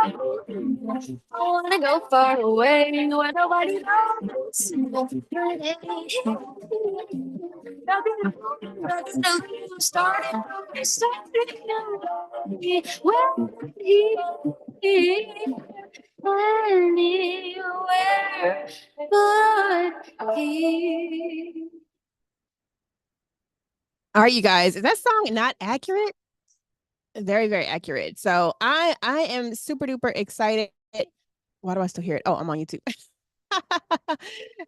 I wanna go far away where nobody knows. Nothing new started anywhere but here. All right, you guys, is that song not accurate? Very, very accurate. So I am super duper excited. Why do I still hear it? Oh, I'm on YouTube.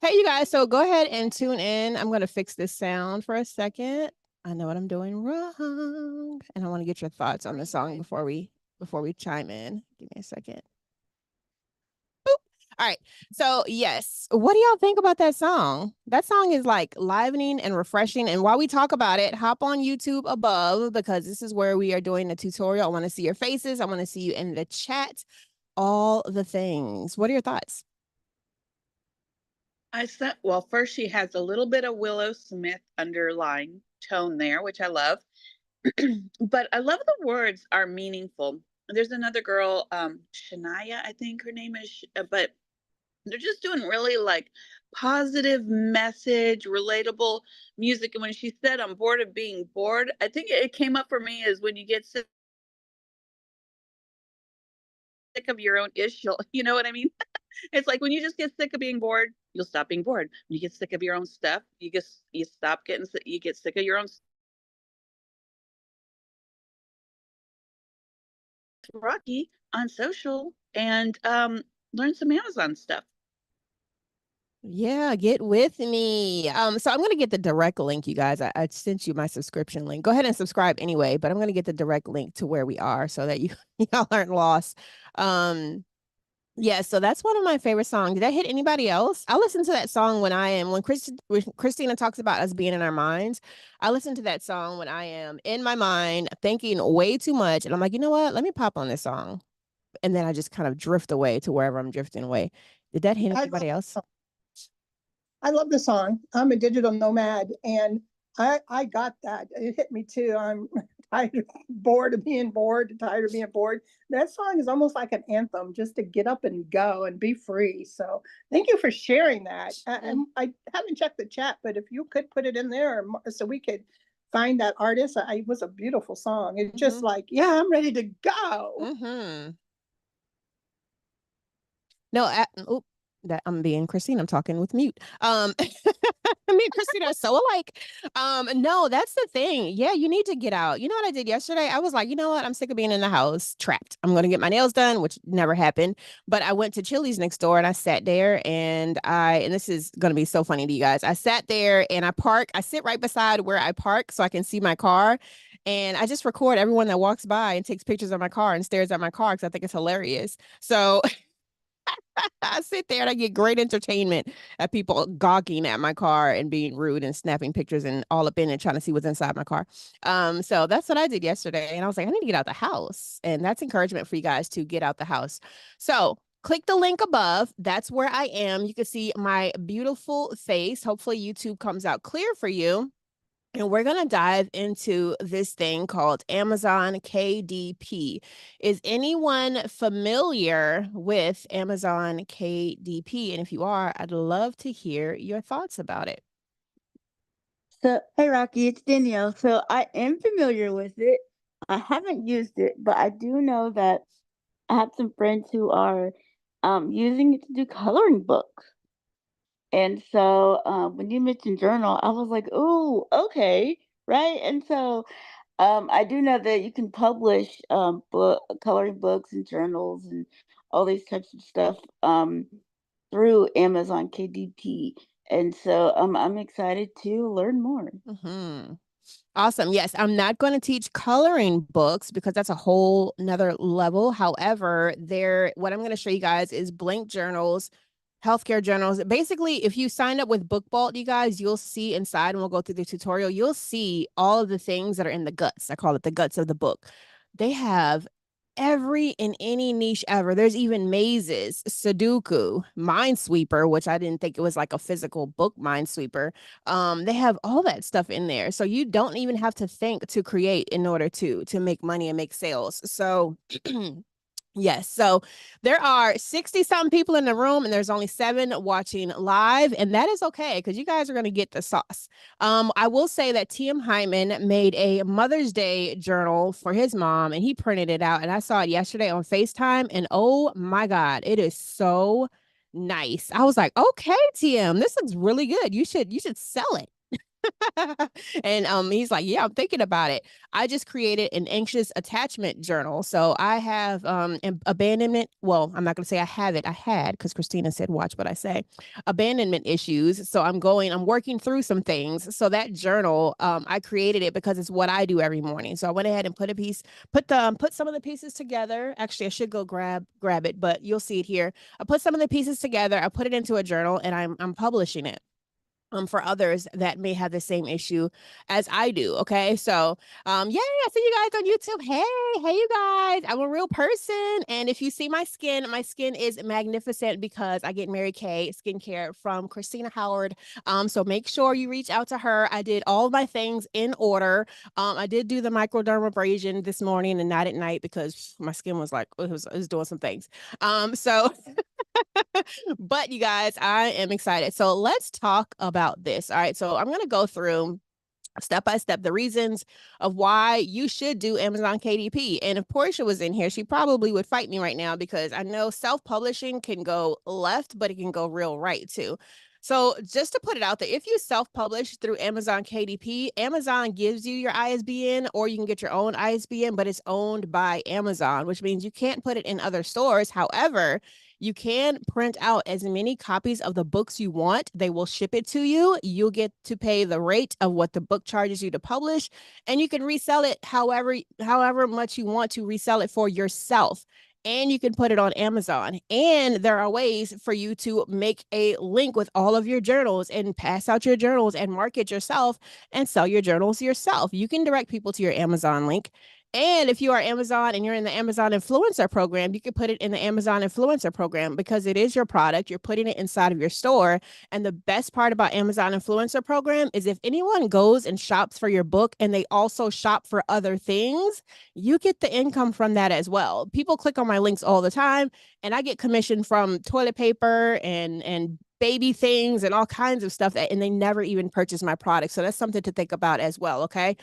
Hey, you guys. So go ahead and tune in. I'm going to fix this sound for a second. I know what I'm doing wrong, and I want to get your thoughts on the song before we chime in. Give me a second. All right. So, yes. What do y'all think about that song? That song is like livening and refreshing. And while we talk about it, hop on YouTube above because this is where we are doing the tutorial. I want to see your faces. I want to see you in the chat. All the things. What are your thoughts? Well, first she has a little bit of Willow Smith underlying tone there, which I love. But I love the words are meaningful. There's another girl, Shania, I think her name is, but they're just doing really like positive message, relatable music. And when she said, I'm bored of being bored, I think it came up for me is when you get sick of your own issue. You know what I mean? It's like when you just get sick of being bored, you'll stop being bored. When you get sick of your own stuff, you stop getting you get sick of your own Rocky on social and learn some Amazon stuff. Yeah, get with me. So I'm gonna get the direct link, you guys. I sent you my subscription link. Go ahead and subscribe anyway, but I'm gonna get the direct link to where we are so that you y'all aren't lost. Yeah, so that's one of my favorite songs. Did that hit anybody else? I listen to that song when Christina talks about us being in our minds. I listen to that song when I am in my mind thinking way too much, and I'm like, you know what? Let me pop on this song, and then I just kind of drift away to wherever I'm drifting away. Did that hit anybody else? I love the song. I'm a digital nomad, and I got that. It hit me too. I'm tired, bored of being bored, tired of being bored. That song is almost like an anthem, just to get up and go and be free. So thank you for sharing that. And I haven't checked the chat, but if you could put it in there, so we could find that artist. It was a beautiful song. It's just like, yeah, I'm ready to go. No, that I'm being Christine. I'm talking with mute. Me and Christina are so alike. No, that's the thing. Yeah, you need to get out. You know what I did yesterday? I was like, you know what? I'm sick of being in the house, trapped. I'm gonna get my nails done, which never happened. But I went to Chili's next door and I sat there and this is gonna be so funny to you guys. I sat there and I sit right beside where I park so I can see my car. And I just record everyone that walks by and takes pictures of my car and stares at my car because I think it's hilarious. So I sit there and I get great entertainment at people gawking at my car and being rude and snapping pictures and all up in it, trying to see what's inside my car. So that's what I did yesterday. And I was like, I need to get out the house. And that's encouragement for you guys to get out the house. So click the link above. That's where I am. You can see my beautiful face. Hopefully YouTube comes out clear for you. And we're going to dive into this thing called Amazon KDP. Is anyone familiar with Amazon KDP? And if you are, I'd love to hear your thoughts about it. So, hey, Rocky, it's Danielle. So, I am familiar with it. I haven't used it, but I do know that I have some friends who are using it to do coloring books. And so when you mentioned journal, I was like, "Oh, okay, right." And so I do know that you can publish coloring books and journals and all these types of stuff through Amazon KDP. And so I'm excited to learn more. Awesome. Yes, I'm not going to teach coloring books because that's a whole nother level. However, what I'm going to show you guys is blank journals, healthcare journals. Basically, if you sign up with Book Vault, you guys, you'll see inside, and we'll go through the tutorial, you'll see all of the things that are in the guts. I call it the guts of the book. They have every and any niche ever. There's even mazes, Sudoku, Minesweeper, which I didn't think it was like a physical book, Minesweeper. They have all that stuff in there. So you don't even have to think to create in order to make money and make sales. So Yes. So there are 60 something people in the room and there's only 7 watching live. And that is okay because you guys are going to get the sauce. I will say that TM Hyman made a Mother's Day journal for his mom and he printed it out. And I saw it yesterday on FaceTime. And oh my God, it is so nice. I was like, okay, TM, this looks really good. You should sell it. And he's like, yeah, I'm thinking about it. I just created an anxious attachment journal. So I have abandonment. Well, I'm not going to say I have it. I had, because Christina said, watch what I say, abandonment issues. So I'm working through some things. So that journal, I created it because it's what I do every morning. So I went ahead and put some of the pieces together. Actually, I should go grab it, but you'll see it here. I put some of the pieces together. I put it into a journal and I'm publishing it for others that may have the same issue as I do. Okay. So, yeah, I see you guys on YouTube. Hey, you guys, I'm a real person. And if you see my skin is magnificent because I get Mary Kay skincare from Christina Howard. So make sure you reach out to her. I did all of my things in order. I did do the microdermabrasion this morning and not at night because my skin was like, it was doing some things. So but you guys, I am excited. So let's talk about this. All right. So I'm going to go through step by step the reasons of why you should do Amazon KDP. And if Portia was in here, she probably would fight me right now because I know self-publishing can go left, but it can go real right too. So just to put it out there, if you self-publish through Amazon KDP, Amazon gives you your ISBN or you can get your own ISBN, but it's owned by Amazon, which means you can't put it in other stores. However, you can print out as many copies of the books you want. They will ship it to you. You'll get to pay the rate of what the book charges you to publish, and you can resell it however much you want to resell it for yourself. And you can put it on Amazon. And there are ways for you to make a link with all of your journals and pass out your journals and market yourself and sell your journals yourself. You can direct people to your Amazon link. And if you are Amazon and you're in the Amazon influencer program, you can put it in the Amazon influencer program because it is your product. You're putting it inside of your store. And the best part about Amazon influencer program is if anyone goes and shops for your book and they also shop for other things, you get the income from that as well. People click on my links all the time and I get commission from toilet paper and baby things and all kinds of stuff and they never even purchase my product. So that's something to think about as well. Okay.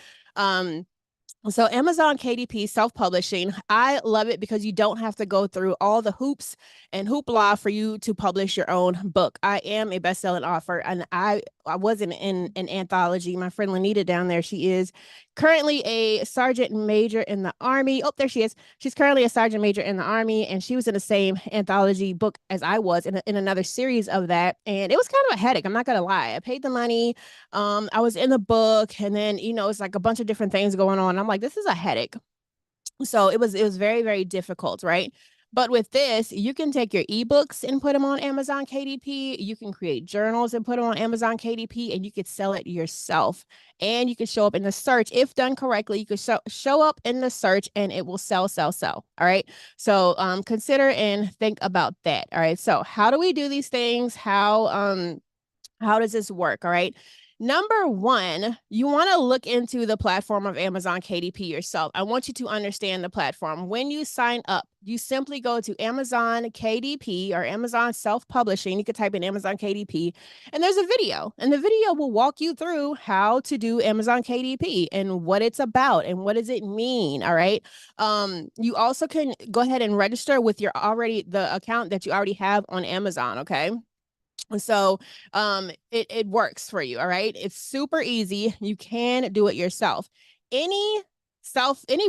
So Amazon KDP self-publishing, I love it because you don't have to go through all the hoops and hoopla for you to publish your own book. I am a best-selling author and I wasn't in an anthology. My friend Lanita down there, she is currently a sergeant major in the Army. Oh, there she is. She's currently a sergeant major in the Army and she was in the same anthology book as I was in another series of that. And it was kind of a headache. I'm not going to lie. I paid the money. I was in the book and then, it's like a bunch of different things going on. I'm like, this is a headache. So it was very, very difficult, right? But with this, you can take your ebooks and put them on Amazon KDP. You can create journals and put them on Amazon KDP, and you could sell it yourself. And you can show up in the search. If done correctly, you could show up in the search and it will sell, sell, sell. All right. So consider and think about that. All right. So how do we do these things? How does this work? All right. Number one, you want to look into the platform of Amazon KDP yourself. I want you to understand the platform. When you sign up, you simply go to Amazon KDP or Amazon self-publishing. You could type in Amazon KDP and there's a video and the video will walk you through how to do Amazon KDP and what it's about and what does it mean. All right. You also can go ahead and register with the account that you already have on Amazon. Okay. So it works for you. All right. It's super easy. You can do it yourself. Any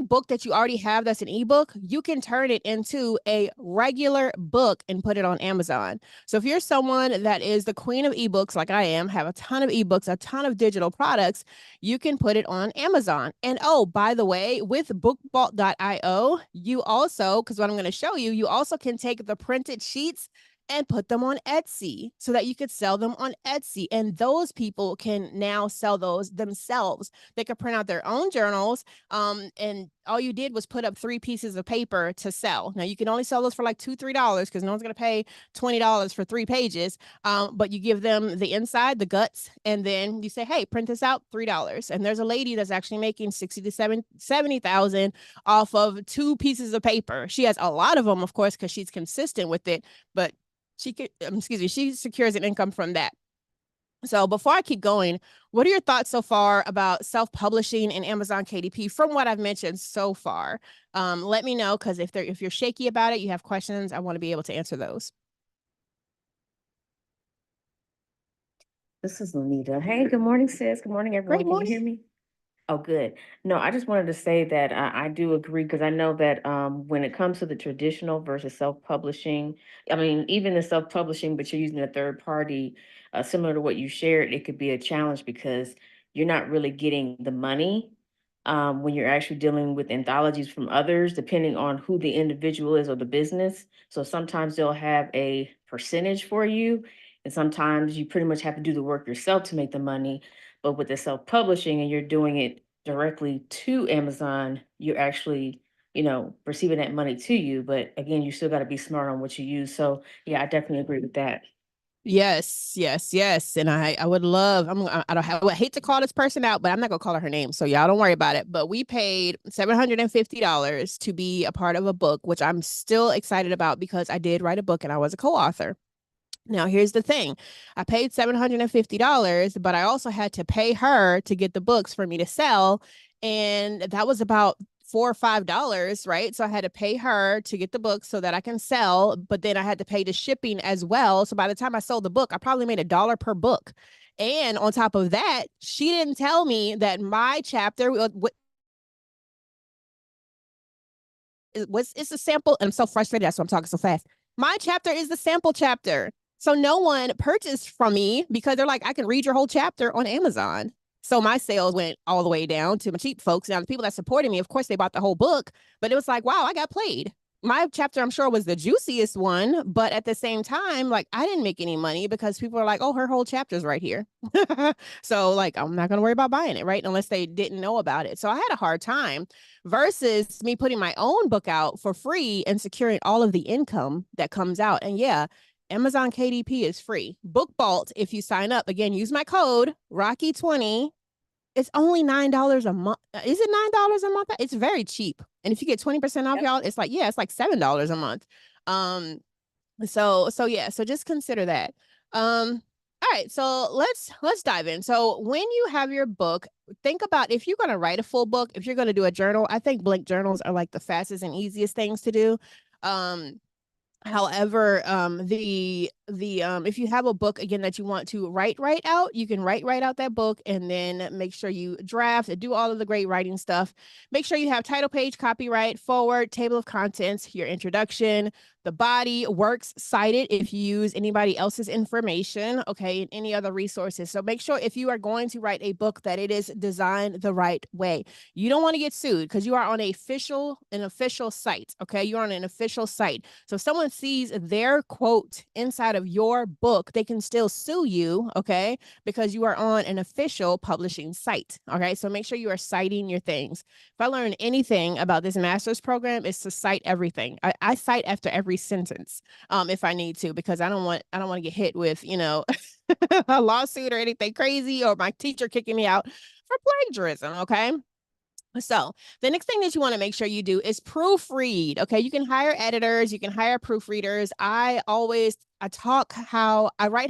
book that you already have that's an ebook, you can turn it into a regular book and put it on Amazon. So if you're someone that is the queen of ebooks, like I am, have a ton of ebooks, a ton of digital products, you can put it on Amazon. And oh, by the way, with bookvault.io, you also, because what I'm going to show you, you also can take the printed sheets and put them on Etsy so that you could sell them on Etsy. And those people can now sell those themselves. They could print out their own journals. And all you did was put up 3 pieces of paper to sell. Now you can only sell those for like $2-3 because no one's going to pay $20 for 3 pages. But you give them the inside, the guts, and then you say, hey, print this out, $3. And there's a lady that's actually making 60 to 70,000 off of 2 pieces of paper. She has a lot of them, of course, because she's consistent with it, but she secures an income from that. So before I keep going, what are your thoughts so far about self-publishing and Amazon KDP from what I've mentioned so far? Let me know, because if you're shaky about it, you have questions, I want to be able to answer those. This is Lanita. Hey, good morning, sis. Good morning, everyone. Great Can you morning. hear me? Oh, good. No, I just wanted to say that I do agree, because I know that when it comes to the traditional versus self-publishing, I mean, even the self-publishing, but you're using a third party, similar to what you shared, it could be a challenge because you're not really getting the money when you're actually dealing with anthologies from others, depending on who the individual is or the business. So sometimes they'll have a percentage for you, and sometimes you pretty much have to do the work yourself to make the money. But with the self-publishing and you're doing it directly to Amazon, you're actually, receiving that money to you. But again, you still got to be smart on what you use. So yeah, I definitely agree with that. Yes, yes, yes. And I would love, I would hate to call this person out, but I'm not gonna call her name. So y'all don't worry about it. But we paid $750 to be a part of a book, which I'm still excited about because I did write a book and I was a co-author. Now, here's the thing. I paid $750, but I also had to pay her to get the books for me to sell. And that was about $4 or $5, right? So I had to pay her to get the books so that I can sell, but then I had to pay the shipping as well. So by the time I sold the book, I probably made $1 per book. And on top of that, she didn't tell me that my chapter it's a sample. And I'm so frustrated. That's why I'm talking so fast. My chapter is the sample chapter. So no one purchased from me because they're like, I can read your whole chapter on Amazon. So my sales went all the way down to my cheap folks. Now, the people that supported me, of course, they bought the whole book, but it was like, wow, I got played. My chapter, I'm sure, was the juiciest one, but at the same time, like, I didn't make any money because people are like, oh, her whole chapter's right here. So, like, I'm not going to worry about buying it, right? Unless they didn't know about it. So I had a hard time versus me putting my own book out for free and securing all of the income that comes out. And yeah, Amazon KDP is free. Book Vault, if you sign up, again, use my code Rocky20. It's only $9 a month. Is it $9 a month? It's very cheap. And if you get 20% off, y'all, it's like $7 a month. So just consider that. All right, so let's dive in. So when you have your book, think about if you're going to write a full book, if you're going to do a journal, I think blank journals are like the fastest and easiest things to do. However, if you have a book again that you want to write out, you can write out that book and then make sure you draft and do all of the great writing stuff. Make sure you have title page, copyright, forward, table of contents, your introduction, the body, works cited if you use anybody else's information, okay, and any other resources. So make sure if you are going to write a book that it is designed the right way. You don't want to get sued because you are on an official site, okay? You're on an official site. So if someone sees their quote inside of your book, they can still sue you, okay? Because you are on an official publishing site, okay? So make sure you are citing your things. If I learned anything about this master's program, is to cite everything. I cite after every sentence, if I need to, because I don't want to get hit with, a lawsuit or anything crazy, or my teacher kicking me out for plagiarism. Okay. So the next thing that you want to make sure you do is proofread. Okay. You can hire editors, you can hire proofreaders. I write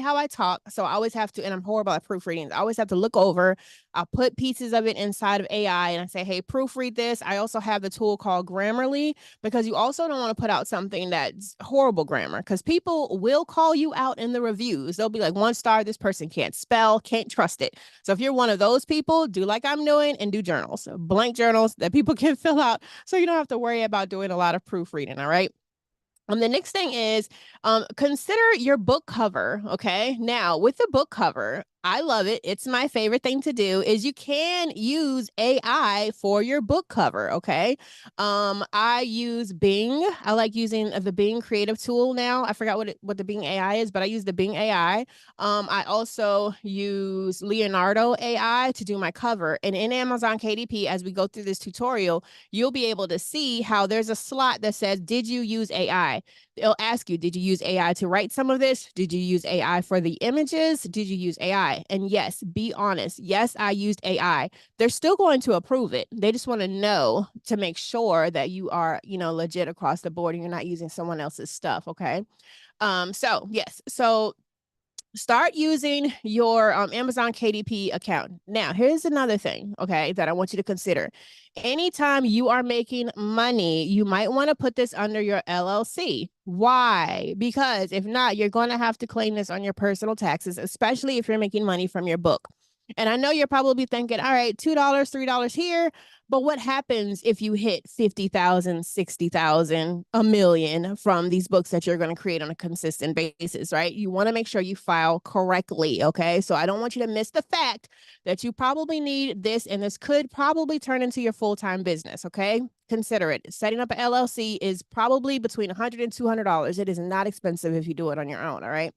how I talk. So I always have to, and I'm horrible at proofreading. I always have to look over. I'll put pieces of it inside of AI and I say, hey, proofread this. I also have the tool called Grammarly, because you also don't want to put out something that's horrible grammar, because people will call you out in the reviews. They'll be like, 1 star, this person can't spell, can't trust it. So if you're one of those people, do like I'm doing and do journals, blank journals that people can fill out, so you don't have to worry about doing a lot of proofreading. All right. The next thing is consider your book cover. Okay. Now, with the book cover, I love it. It's my favorite thing to do is you can use AI for your book cover. Okay. I use Bing. I like using the Bing creative tool now. I forgot what the Bing AI is, but I use the Bing AI. I also use Leonardo AI to do my cover. And in Amazon KDP, as we go through this tutorial, you'll be able to see how there's a slot that says, did you use AI? It'll ask you, did you use AI to write some of this? Did you use AI for the images? Did you use AI? And yes, be honest. Yes, I used AI. They're still going to approve it. They just want to know to make sure that you are, legit across the board and you're not using someone else's stuff. Okay. So yes. So start using your Amazon KDP account. Now, here's another thing, okay, that I want you to consider. Anytime you are making money, you might want to put this under your LLC. Why? Because if not, you're going to have to claim this on your personal taxes, especially if you're making money from your book. And I know you're probably thinking, all right, $2, $3 here. But what happens if you hit 50,000, 60,000, a million from these books that you're going to create on a consistent basis, right? You want to make sure you file correctly. Okay. So I don't want you to miss the fact that you probably need this, and this could probably turn into your full-time business. Okay. Consider it. Setting up an LLC is probably between $100 and $200. It is not expensive if you do it on your own. All right.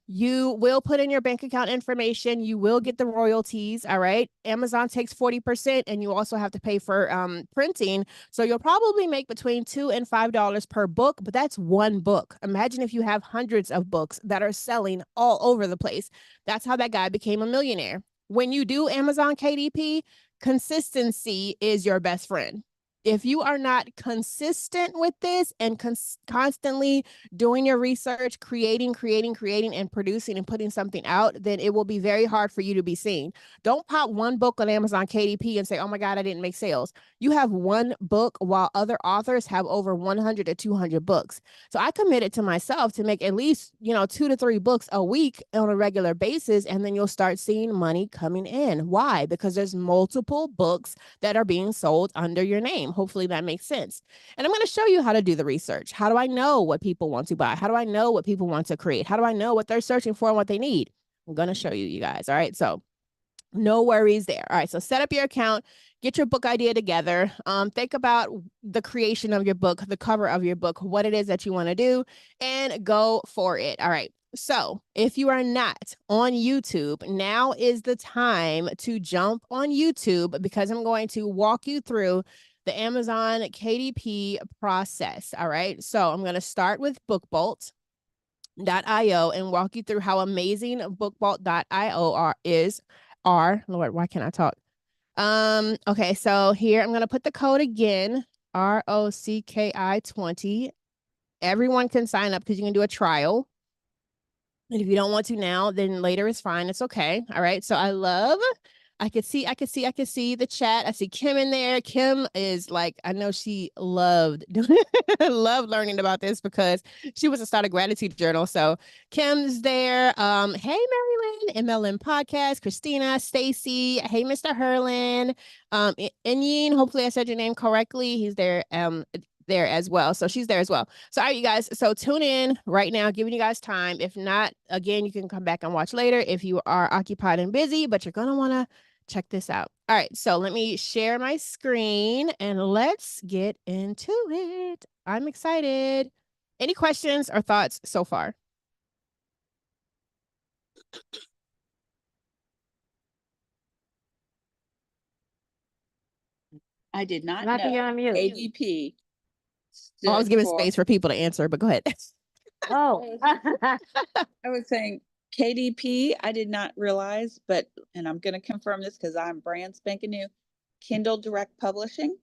You will put in your bank account information. You will get the royalties. All right. Amazon takes 40%, and you also have to pay for printing. So you'll probably make between $2 and $5 per book, but that's one book. Imagine if you have hundreds of books that are selling all over the place. That's how that guy became a millionaire. When you do Amazon KDP, consistency is your best friend. If you are not consistent with this and constantly doing your research, creating, and producing and putting something out, then it will be very hard for you to be seen. Don't pop one book on Amazon KDP and say, oh my God, I didn't make sales. You have one book while other authors have over 100 to 200 books. So I committed to myself to make at least, 2 to 3 books a week on a regular basis. And then you'll start seeing money coming in. Why? Because there's multiple books that are being sold under your name. Hopefully that makes sense. And I'm going to show you how to do the research. How do I know what people want to buy? How do I know what people want to create? How do I know what they're searching for and what they need? I'm going to show you guys. All right. So no worries there. All right. So set up your account, get your book idea together. Think about the creation of your book, the cover of your book, what it is that you want to do, and go for it. All right. So if you are not on YouTube, now is the time to jump on YouTube, because I'm going to walk you through the Amazon KDP process. All right. So I'm going to start with BookBolt.io and walk you through how amazing BookBolt.io is. Lord, why can't I talk? Okay, so here I'm going to put the code again, ROCKI 20. Everyone can sign up because you can do a trial. And if you don't want to now, then later is fine. It's okay. All right. So I could see the chat. I see Kim in there. Kim is like, I know she loved loved learning about this because she was to start a gratitude journal. So Kim's there. Hey Marilyn, MLM podcast, Christina, Stacy, hey Mr. Herlin, Inyin, hopefully I said your name correctly. He's there. There as well. So she's there as well. So all right, you guys. So tune in right now, giving you guys time. If not, again, you can come back and watch later if you are occupied and busy, but you're going to want to check this out. All right. So let me share my screen and let's get into it. I'm excited. Any questions or thoughts so far? I did not Lucky you're know on mute. KDP Oh, I was stood giving for. space for people to answer, but go ahead. Oh, I was saying KDP, I did not realize, and I'm going to confirm this because I'm brand spanking new, Kindle Direct Publishing.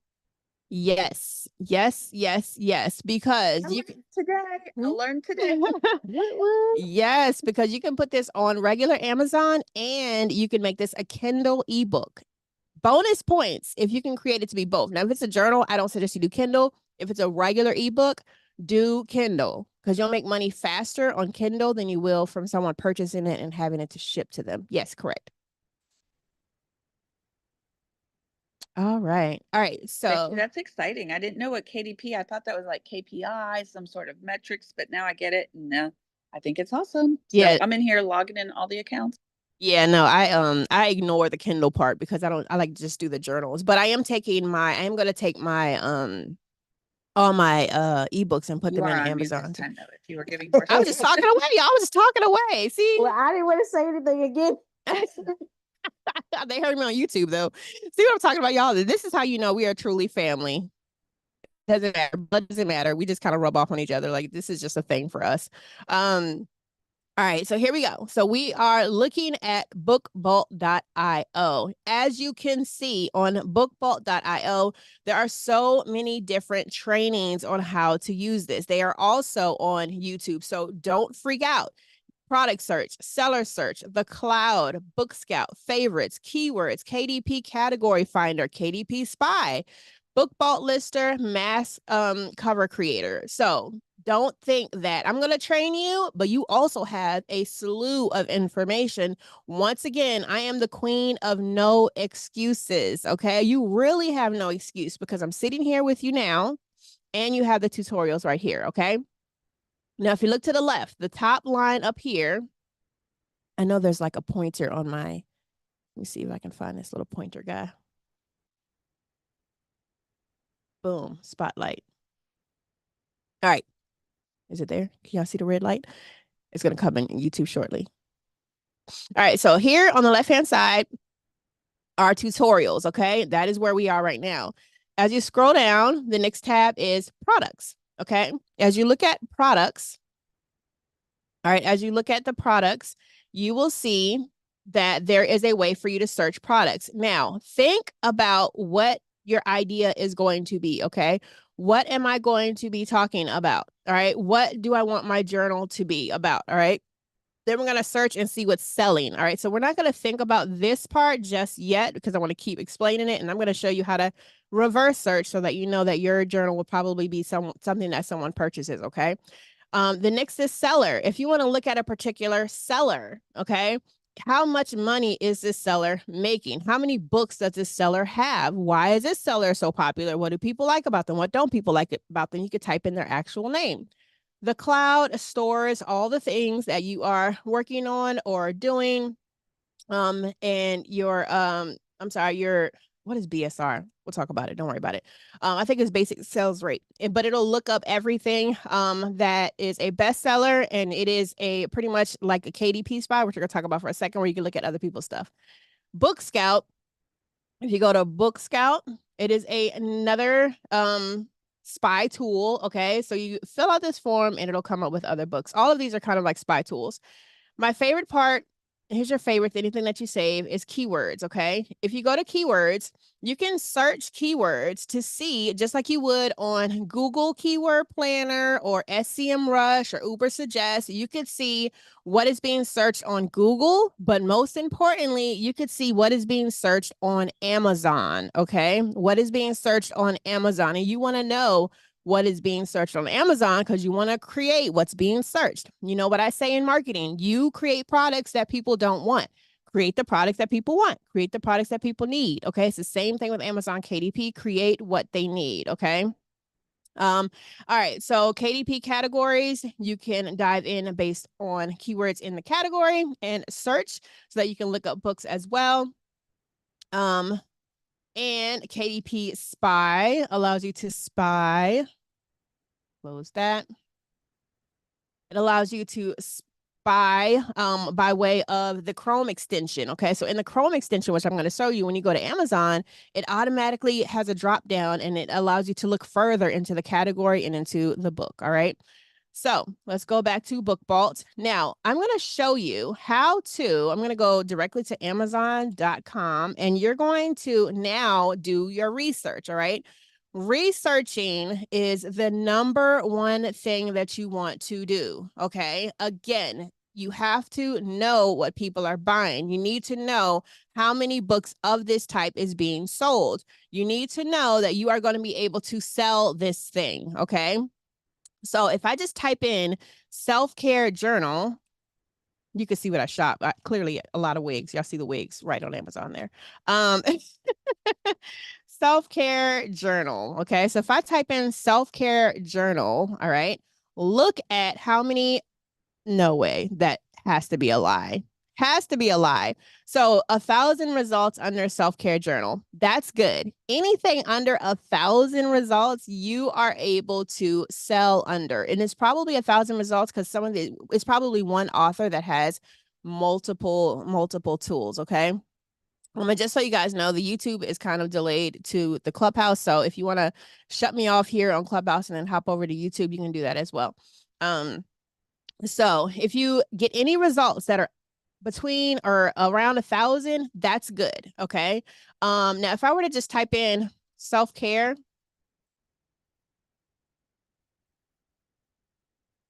Yes, because you can Today, I learned today. Yes, because you can put this on regular Amazon and you can make this a Kindle ebook. Bonus points if you can create it to be both. Now, if it's a journal, I don't suggest you do Kindle. If it's a regular ebook, do Kindle, because you'll make money faster on Kindle than you will from someone purchasing it and having it to ship to them. Yes, correct. All right. So That's exciting. I didn't know what KDP. I thought that was like KPI, some sort of metrics, but now I get it. No, I think it's awesome. So yeah, I'm in here logging in all the accounts. Yeah, no, I ignore the Kindle part because I like to just do the journals. But I am gonna take my all my ebooks and put You them are in on mute this Amazon too. time, though, if you were giving more I was just talking away. Y'all was just talking away. See? Well, I didn't want to say anything again. They heard me on YouTube though. See what I'm talking about, y'all? This is how you know we are truly family. Doesn't matter. Blood doesn't matter. We just kind of rub off on each other. Like this is just a thing for us. All right, so here we go. So we are looking at bookvault.io. As you can see on bookvault.io, there are so many different trainings on how to use this. They are also on YouTube, so don't freak out. Product search, seller search, the cloud, book scout, favorites, keywords, KDP category finder, KDP spy, book vault lister, mass cover creator. So don't think that I'm going to train you, but you also have a slew of information. Once again, I am the queen of no excuses. Okay. You really have no excuse because I'm sitting here with you now and you have the tutorials right here. Okay. Now, if you look to the left, the top line up here, I know there's like a pointer on my, let me see if I can find this little pointer guy. Boom, spotlight. All right. Is it there? Can y'all see the red light? It's going to come in YouTube shortly. All right. So here on the left-hand side are tutorials. Okay. That is where we are right now. As you scroll down, the next tab is products. Okay. As you look at products, all right, as you look at the products, you will see that there is a way for you to search products. Now, think about what your idea is going to be, okay? What am I going to be talking about? All right. What do I want my journal to be about? All right. Then we're going to search and see what's selling. All right. So we're not going to think about this part just yet because I want to keep explaining it. And I'm going to show you how to reverse search so that you know that your journal will probably be something that someone purchases. Okay. The next is seller. If you want to look at a particular seller, okay, how much money is this seller making? How many books does this seller have? Why is this seller so popular? What do people like about them? What don't people like about them? You could type in their actual name. The cloud stores all the things that you are working on or doing. And your I'm sorry, your what is BSR? We'll talk about it. Don't worry about it. I think it's basic sales rate, but it'll look up everything that is a bestseller, and it is a pretty much like a KDP spot, which we're gonna talk about for a second, where you can look at other people's stuff. Book Scout. If you go to Book Scout, it is another spy tool. Okay, so you fill out this form, and it'll come up with other books. All of these are kind of like spy tools. My favorite part, here's your favorite, anything that you save is keywords, okay? If you go to keywords, you can search keywords to see, just like you would on Google Keyword Planner or SCM Rush or Uber Suggest, you could see what is being searched on Google, but most importantly, you could see what is being searched on Amazon, okay? What is being searched on Amazon, and you wanna know what is being searched on Amazon because you want to create what's being searched. You know what I say in marketing? You create products that people don't want. Create the products that people want. Create the products that people need. Okay. It's the same thing with Amazon KDP. Create what they need. Okay. All right. So KDP categories, you can dive in based on keywords in the category and search so that you can look up books as well. And KDP spy allows you to spy. Close that. It allows you to spy by way of the Chrome extension. Okay, so in the Chrome extension, which I'm going to show you when you go to Amazon, it automatically has a drop down and it allows you to look further into the category and into the book. All right. So let's go back to Book Vault. Now, I'm going to show you how to, I'm going to go directly to Amazon.com and you're going to now do your research. All right. Researching is the number one thing that you want to do. Okay. Again, you have to know what people are buying. You need to know how many books of this type is being sold. You need to know that you are going to be able to sell this thing. Okay. So if I just type in self-care journal, you can see what I shop. Clearly a lot of wigs. Y'all see the wigs right on Amazon there. Self-care journal. Okay. So if I type in self-care journal, all right, look at how many, no way, that has to be a lie. Has to be a lie. So 1,000 results under self-care journal. That's good. Anything under 1,000 results, you are able to sell under. And it's probably 1,000 results because it's probably one author that has multiple tools. Okay. Just so you guys know, the YouTube is kind of delayed to the Clubhouse. So if you want to shut me off here on Clubhouse and then hop over to YouTube, you can do that as well. So if you get any results that are between or around 1,000, that's good. Okay. Now if I were to just type in self-care,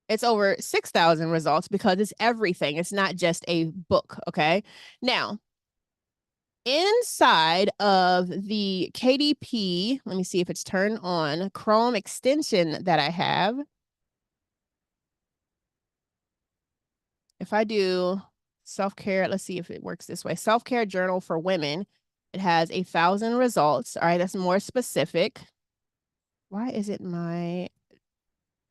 it's over 6,000 results because it's everything. It's not just a book. Okay. Now, inside of the KDP, let me see if it's turned on, Chrome extension that I have. If I do self-care, let's see if it works this way. Self-care journal for women. It has 1,000 results. All right, that's more specific. Why is it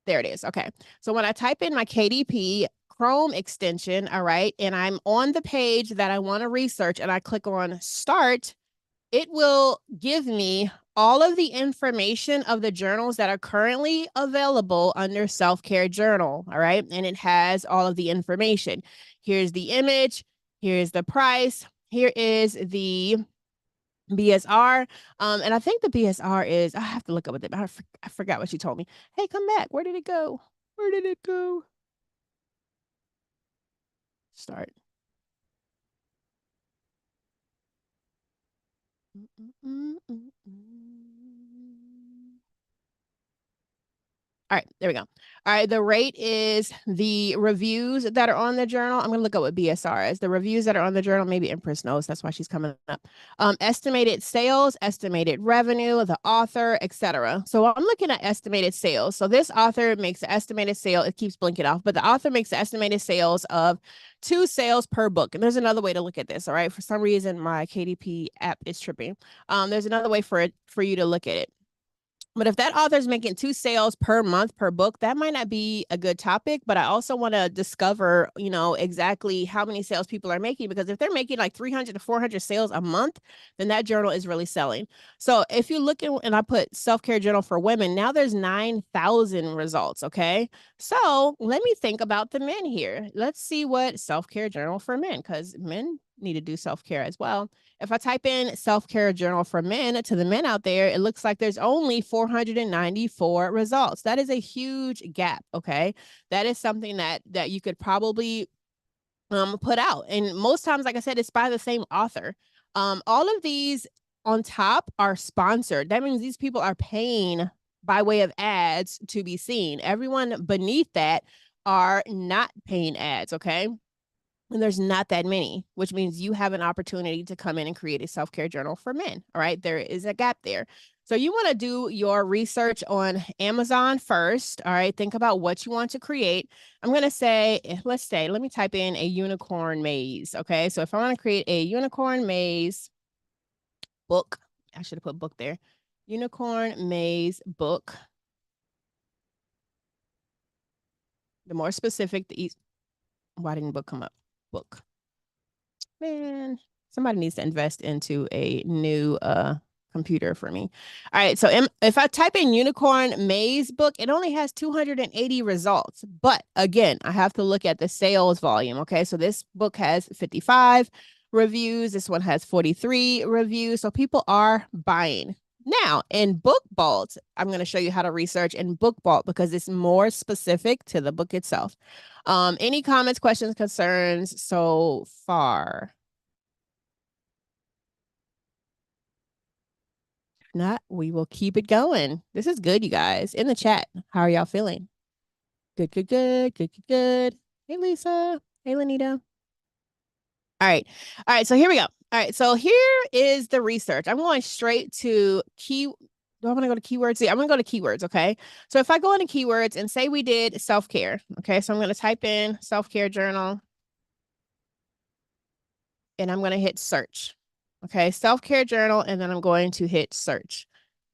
there it is. Okay. So when I type in my KDP Chrome extension, all right, and I'm on the page that I want to research and I click on start, it will give me all of the information of the journals that are currently available under self-care journal. All right. And it has all of the information. Here's the image. Here's the price. Here is the BSR. And I think the BSR is, I have to look up with it. I forgot what she told me. Hey, come back. Where did it go? Where did it go? Start. All right, there we go. All right, the rate is the reviews that are on the journal. I'm going to look up what BSR is. The reviews that are on the journal, maybe Empress knows. That's why she's coming up. Estimated sales, estimated revenue, the author, etc. So I'm looking at estimated sales. So this author makes an estimated sale. It keeps blinking off, but the author makes the estimated sales of 2 sales per book. And there's another way to look at this. All right. For some reason, my KDP app is tripping. There's another way for you to look at it. But if that author's making 2 sales per month per book, that might not be a good topic. But I also want to discover, exactly how many sales people are making, because if they're making like 300 to 400 sales a month, then that journal is really selling. So if you look at, and I put self-care journal for women, now there's 9,000 results. Okay. So let me think about the men here. Let's see what self-care journal for men, because men need to do self-care as well. If I type in self-care journal for men to the men out there, it looks like there's only 494 results. That is a huge gap. Okay. That is something that you could probably put out. And most times, like I said, it's by the same author. All of these on top are sponsored. That means these people are paying by way of ads to be seen. Everyone beneath that are not paying ads. Okay. And there's not that many, which means you have an opportunity to come in and create a self-care journal for men. All right. There is a gap there. So you want to do your research on Amazon first. All right. Think about what you want to create. I'm going to say, let me type in a unicorn maze. Okay. So if I want to create a unicorn maze book, I should have put book there. Unicorn maze book. The more specific, why didn't book come up? Book. Man, somebody needs to invest into a new computer for me. All right, so if I type in unicorn maze book, it only has 280 results. But again, I have to look at the sales volume. Okay, so this book has 55 reviews. This one has 43 reviews. So people are buying. Now, in Book Vault, I'm going to show you how to research in Book Vault because it's more specific to the book itself. Any comments, questions, concerns so far? If not, we will keep it going. This is good, you guys. In the chat, how are y'all feeling? Good, good, good, good, good, good. Hey, Lisa. Hey, Lanita. All right. All right. So here we go. All right. So here is the research. I'm going straight to do I want to go to keywords? Yeah, I'm going to go to keywords. Okay. So if I go into keywords and say we did self-care. Okay. So I'm going to type in self-care journal and I'm going to hit search. Okay. Self-care journal. And then I'm going to hit search.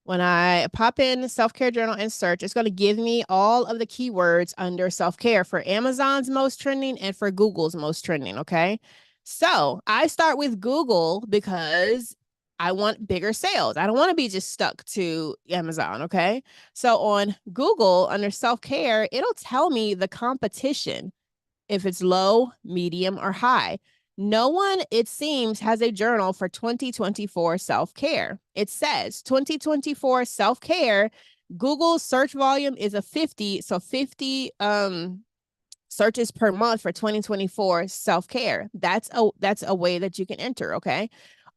When I pop in self-care journal and search, it's going to give me all of the keywords under self-care for Amazon's most trending and for Google's most trending. Okay. So I start with Google because I want bigger sales. I don't want to be just stuck to Amazon. Okay. So on Google under self-care, it'll tell me the competition, if it's low, medium, or high. No one, it seems, has a journal for 2024 self-care. It says 2024 self-care, Google's search volume is a 50. So 50 searches per month for 2024 self-care. That's a way that you can enter. Okay.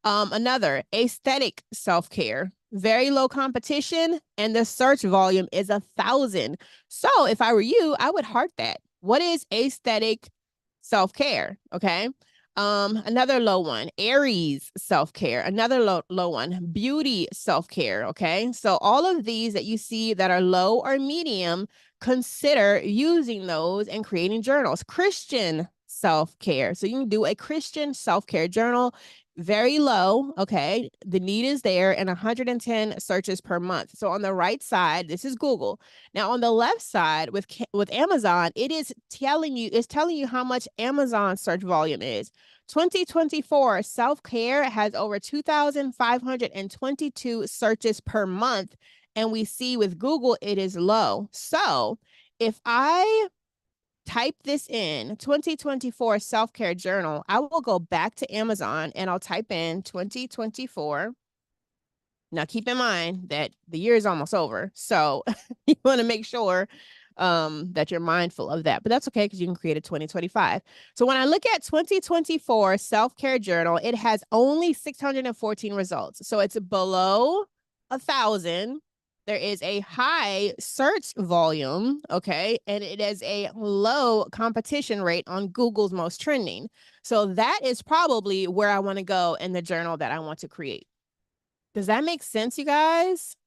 Another aesthetic self-care, very low competition, and the search volume is 1,000. So if I were you, I would heart that. What is aesthetic self-care? Okay. Another low one, Aries self-care, another low one, beauty self-care. Okay. So all of these that you see that are low or medium, consider using those and creating journals. Christian self-care. So you can do a Christian self-care journal, very low. Okay. The need is there, and 110 searches per month. So on the right side, this is Google. Now on the left side with Amazon, it's telling you how much Amazon search volume is. 2024 self-care has over 2,522 searches per month. And we see with Google, it is low. So if I type this in 2024 self-care journal, I will go back to Amazon and I'll type in 2024. Now keep in mind that the year is almost over. So you want to make sure that you're mindful of that, but that's okay because you can create a 2025. So when I look at 2024 self-care journal, it has only 614 results. So it's below 1,000. There is a high search volume, okay, and it is a low competition rate on Google's most trending. So that is probably where I want to go in the journal that I want to create. Does that make sense, you guys?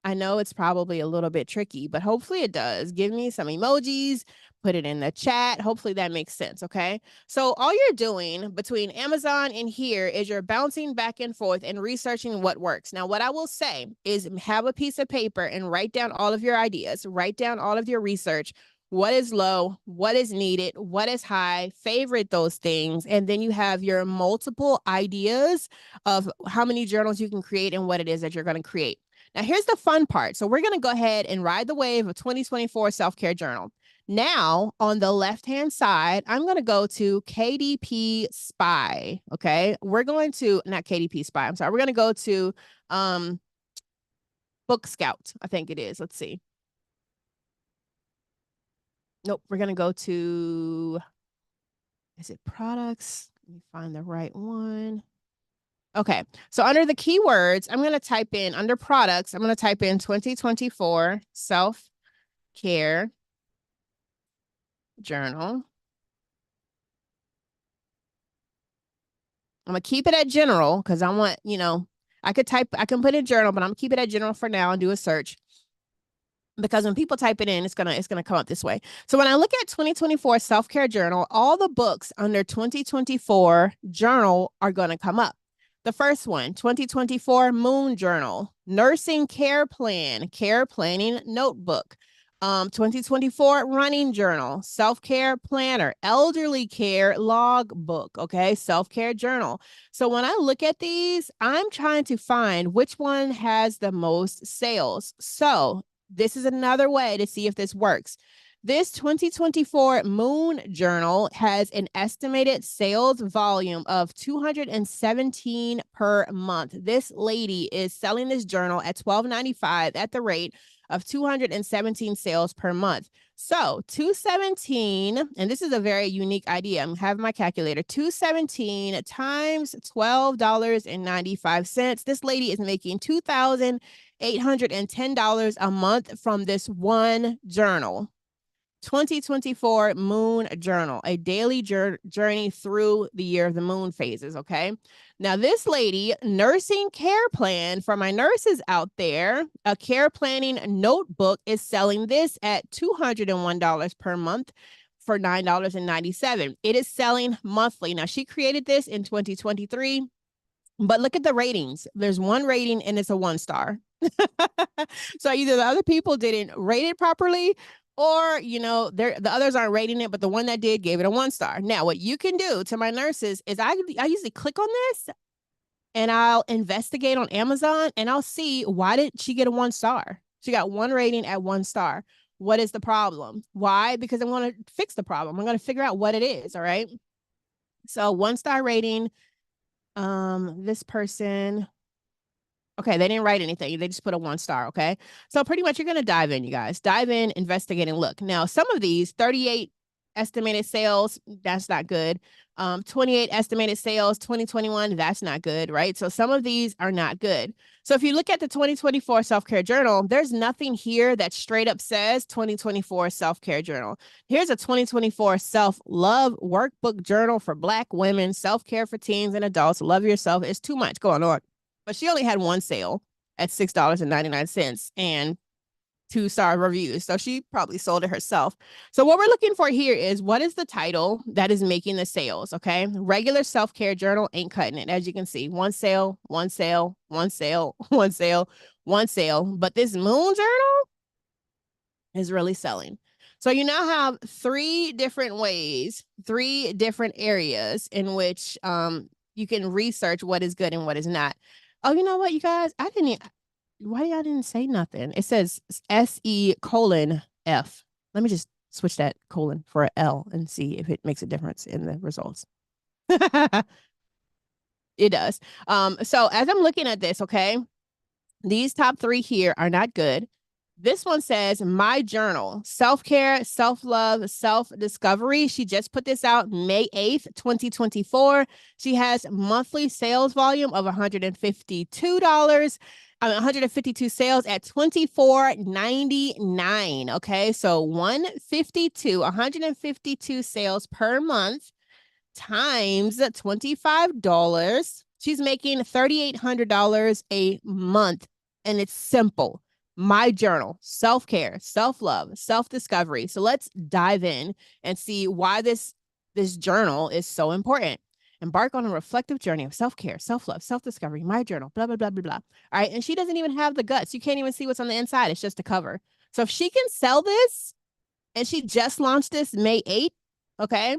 I know it's probably a little bit tricky, but hopefully it does. Give me some emojis, put it in the chat. Hopefully that makes sense, okay? So all you're doing between Amazon and here is you're bouncing back and forth and researching what works. Now, what I will say is have a piece of paper and write down all of your ideas, write down all of your research. What is low, what is needed, what is high, favorite those things. And then you have your multiple ideas of how many journals you can create and what it is that you're going to create. Now, here's the fun part. So we're going to go ahead and ride the wave of 2024 self-care journal. Now, on the left-hand side, I'm going to go to KDP Spy. Okay. We're going to, not KDP Spy, I'm sorry. We're going to go to Book Scout, I think it is. Let's see. Nope. We're going to go to, is it products? Let me find the right one. Okay, so under the keywords, I'm going to type in, under products, I'm going to type in 2024 self-care journal. I'm going to keep it at general because I want, I can put in journal, but I'm going to keep it at general for now and do a search. Because when people type it in, it's gonna come up this way. So when I look at 2024 self-care journal, all the books under 2024 journal are gonna come up. The first one, 2024 Moon Journal, Nursing Care Plan, Care Planning Notebook, 2024 Running Journal, Self-Care Planner, Elderly Care Logbook, okay, Self-Care Journal. So when I look at these, I'm trying to find which one has the most sales. So this is another way to see if this works. This 2024 Moon Journal has an estimated sales volume of 217 per month. This lady is selling this journal at $12.95 at the rate of 217 sales per month. So 217, and this is a very unique idea. I'm having my calculator. 217 times $12.95. This lady is making $2,810 a month from this one journal. 2024 Moon Journal, a daily journey through the year of the moon phases. Okay. Now, this lady, Nursing Care Plan, for my nurses out there, a care planning notebook is selling this at $201 per month for $9.97. It is selling monthly. Now, she created this in 2023, but look at the ratings. There's one rating and it's a 1 star. So either the other people didn't rate it properly, or the others aren't rating it, but the one that did gave it a 1-star. Now, what you can do to my nurses is I usually click on this and I'll investigate on Amazon and I'll see, why did she get a 1-star? She got 1 rating at 1-star. What is the problem? Why? Because I'm going to fix the problem. I'm going to figure out what it is. All right. So 1-star rating. This person, okay, they didn't write anything. They just put a 1-star. Okay. So pretty much you're going to dive in, you guys. Dive in, investigate, and look. Now, some of these 38 estimated sales, that's not good. 28 estimated sales, 2021, that's not good, right? So some of these are not good. So if you look at the 2024 self-care journal, there's nothing here that straight up says 2024 self-care journal. Here's a 2024 self-love workbook journal for Black women, self-care for teens and adults. Love yourself. It's too much going on. But she only had 1 sale at $6.99 and 2-star reviews. So she probably sold it herself. So what we're looking for here is, what is the title that is making the sales? Okay. Regular self-care journal ain't cutting it. As you can see, 1 sale, 1 sale, 1 sale, 1 sale, 1 sale. But this moon journal is really selling. So you now have 3 different ways, 3 different areas in which you can research what is good and what is not. Oh, you know what, you guys? Why y'all didn't say nothing? It says SE:'F. Let me just switch that colon for an L and see if it makes a difference in the results. It does. So as I'm looking at this, okay, these top 3 here are not good. This one says My Journal, self-care, self-love, self-discovery. She just put this out May 8th, 2024. She has monthly sales volume of $152. 152 sales at $24.99. Okay, so 152 sales per month times $25. She's making $3,800 a month, and it's simple. My Journal, self-care, self-love, self-discovery. So let's dive in and see why this journal is so important. Embark on a reflective journey of self-care, self-love, self-discovery, My Journal, blah, blah, blah, blah, blah. All right. And she doesn't even have the guts. You can't even see what's on the inside. It's just a cover. So if she can sell this, and she just launched this May 8th, okay,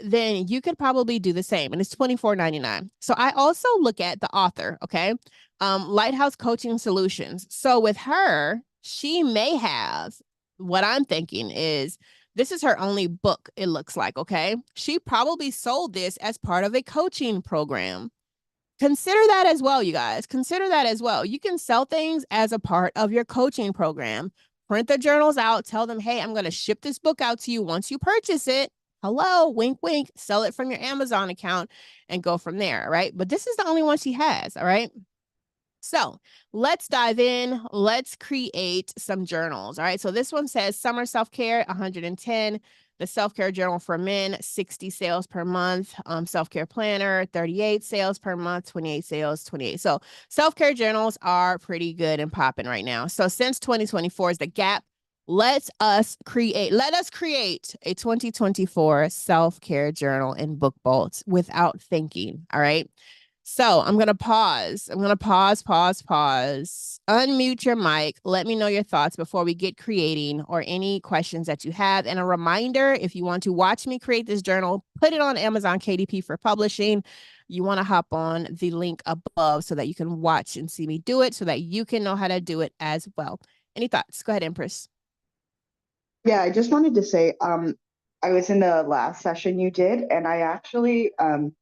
then you could probably do the same. And it's $24.99. So I also look at the author, okay, Lighthouse Coaching Solutions. So with her, she may have, what I'm thinking is, this is her only book, it looks like, okay? She probably sold this as part of a coaching program. Consider that as well, you guys. Consider that as well. You can sell things as a part of your coaching program. Print the journals out. Tell them, hey, I'm going to ship this book out to you once you purchase it. Hello, wink, wink. Sell it from your Amazon account and go from there, right? But this is the only one she has, all right? So let's dive in. Let's create some journals. All right. So this one says Summer Self-Care, 110. The Self-Care Journal for Men, 60 sales per month. Self-Care Planner, 38 sales per month, 28 sales, 28. So self-care journals are pretty good and popping right now. So since 2024 is the gap, let us create a 2024 self-care journal in book bolts without thinking. All right. So I'm going to pause. Unmute your mic. Let me know your thoughts before we get creating, or any questions that you have. And a reminder, if you want to watch me create this journal, put it on Amazon KDP for publishing. You want to hop on the link above so that you can watch and see me do it, so that you can know how to do it as well. Any thoughts? Go ahead, Empress. Yeah, I just wanted to say, I was in the last session you did, and I actually am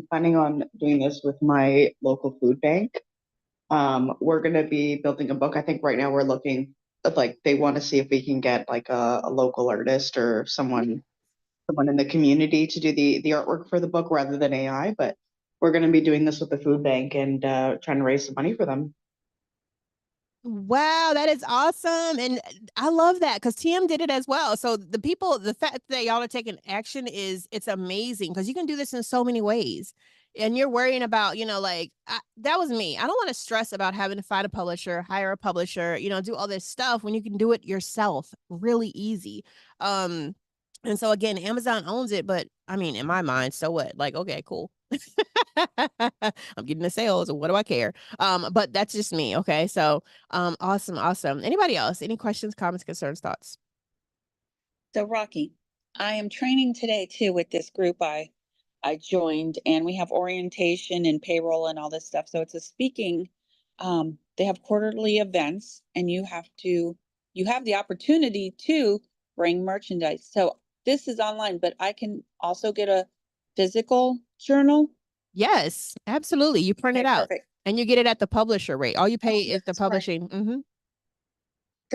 planning on doing this with my local food bank. We're going to be building a book. I think right now we're looking at, like, they want to see if we can get like a local artist or someone in the community to do the artwork for the book rather than AI. But we're going to be doing this with the food bank and trying to raise some money for them. Wow, that is awesome. And I love that because TM did it as well. So the fact that y'all are taking action it's amazing, because you can do this in so many ways. And you're worrying about, that was me. I don't want to stress about having to find a publisher, hire a publisher, do all this stuff when you can do it yourself really easy. And so again, Amazon owns it, but I mean, in my mind, so what? Like, okay, cool. I'm getting the sales, and what do I care? But that's just me. Okay. So awesome. Anybody else? Any questions, comments, concerns, thoughts? So Rocky, I am training today too with this group I joined, and we have orientation and payroll and all this stuff. So it's a speaking. They have quarterly events, and you have the opportunity to bring merchandise. So this is online, but I can also get a physical journal. Yes, absolutely. You print it Okay, out perfect. and you get it at the publisher rate. All you pay is the That's right. publishing.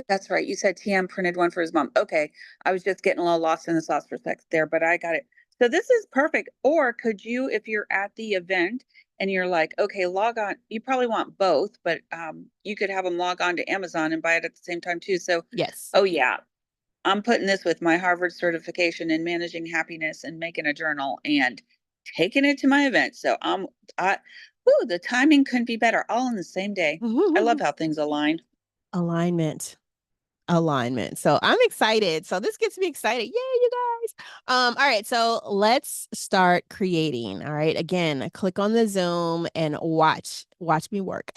That's right. You said TM printed one for his mom. Okay. I was just getting a little lost in the sauce for a sec there, but I got it. So this is perfect. Or could you, if you're at the event and you're like, okay, log on, you probably want both, but you could have them log on to Amazon and buy it at the same time too. So, Yes. oh yeah, I'm putting this with my Harvard certification in managing happiness and making a journal and taking it to my event. So the timing couldn't be better, all in the same day. I love how things align. Alignment. So I'm excited. So this gets me excited. Yay, you guys. All right. So let's start creating. All right. Again, click on the Zoom and watch me work.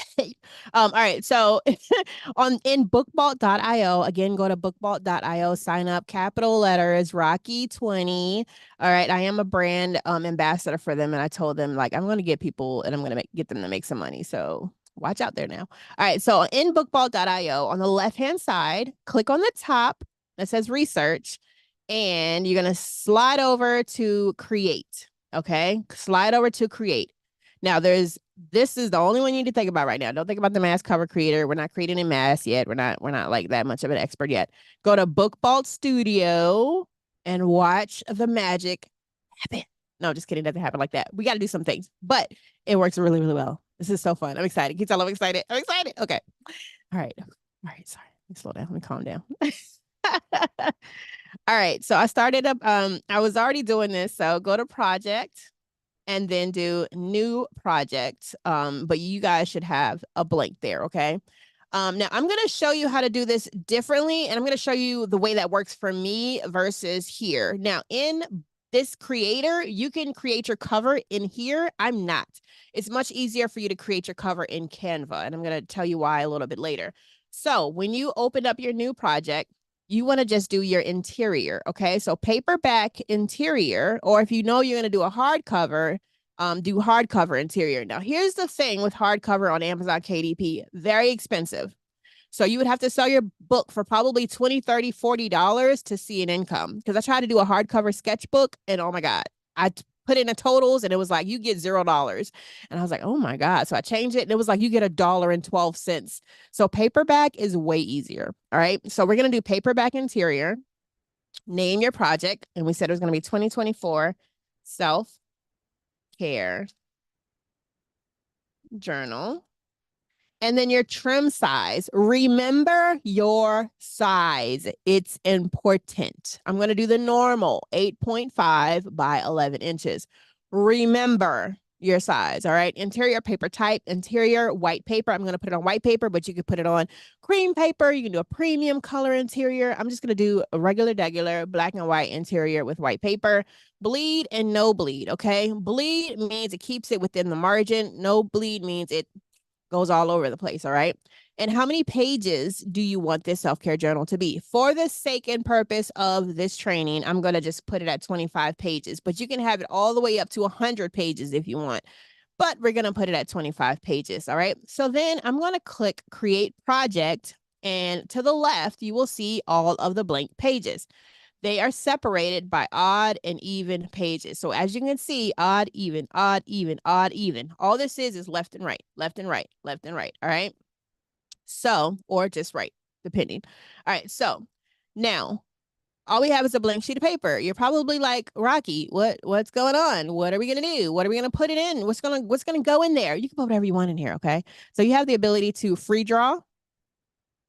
All right. So in bookvault.io, again, go to bookvault.io, sign up, capital letters, Rocky 20. All right. I am a brand ambassador for them. And I told them, like, I'm going to get people and I'm going to get them to make some money. So watch out there now. All right, so in bookvault.io, on the left-hand side, click on the top that says research, and you're going to slide over to create, okay? Slide over to create. Now, this is the only one you need to think about right now. Don't think about the mass cover creator. We're not creating a mass yet. We're not like that much of an expert yet. Go to Bookvault Studio and watch the magic happen. No, just kidding. It doesn't happen like that. We got to do some things, but it works really, really well. This is so fun. I'm excited. Can you tell I'm excited? I'm excited. Okay. All right. Sorry. Let me slow down. Let me calm down. All right. So I started up. I was already doing this. So go to project and then do new project. But you guys should have a blank there. Okay. Now I'm going to show you how to do this differently, and I'm going to show you the way that works for me versus here. Now in this creator, you can create your cover in here. I'm not. It's much easier for you to create your cover in Canva, and I'm going to tell you why a little bit later. So when you open up your new project, you want to just do your interior, okay? So paperback interior, or if you know you're going to do a hardcover, do hardcover interior. Now, here's the thing with hardcover on Amazon KDP, very expensive. So you would have to sell your book for probably $20, $30, $40 to see an income. Because I tried to do a hardcover sketchbook and oh my God, I put in the totals and it was like, you get $0. And I was like, oh my God. So I changed it and it was like, you get $1.12. So paperback is way easier. All right. So we're going to do paperback interior, name your project. And we said it was going to be 2024 self-care journal. And then your trim size. Remember your size. It's important. I'm going to do the normal 8.5 by 11 inches. Remember your size. All right. Interior paper type, interior white paper. I'm going to put it on white paper, but you can put it on cream paper. You can do a premium color interior. I'm just going to do a regular black and white interior with white paper. Bleed and no bleed. Okay. Bleed means it keeps it within the margin. No bleed means it goes all over the place. All right. And how many pages do you want this self-care journal to be? For the sake and purpose of this training, I'm going to just put it at 25 pages, but you can have it all the way up to 100 pages if you want, but we're going to put it at 25 pages. All right. So then I'm going to click create project, and to the left, you will see all of the blank pages. They are separated by odd and even pages. So as you can see, odd, even, odd, even, odd, even. All this is left and right, left and right, left and right. All right. So, or just right, depending. All right. So now all we have is a blank sheet of paper. You're probably like, Rocky, what's going on? What are we going to do? What are we going to put it in? What's going to go in there? You can put whatever you want in here. Okay. So you have the ability to free draw,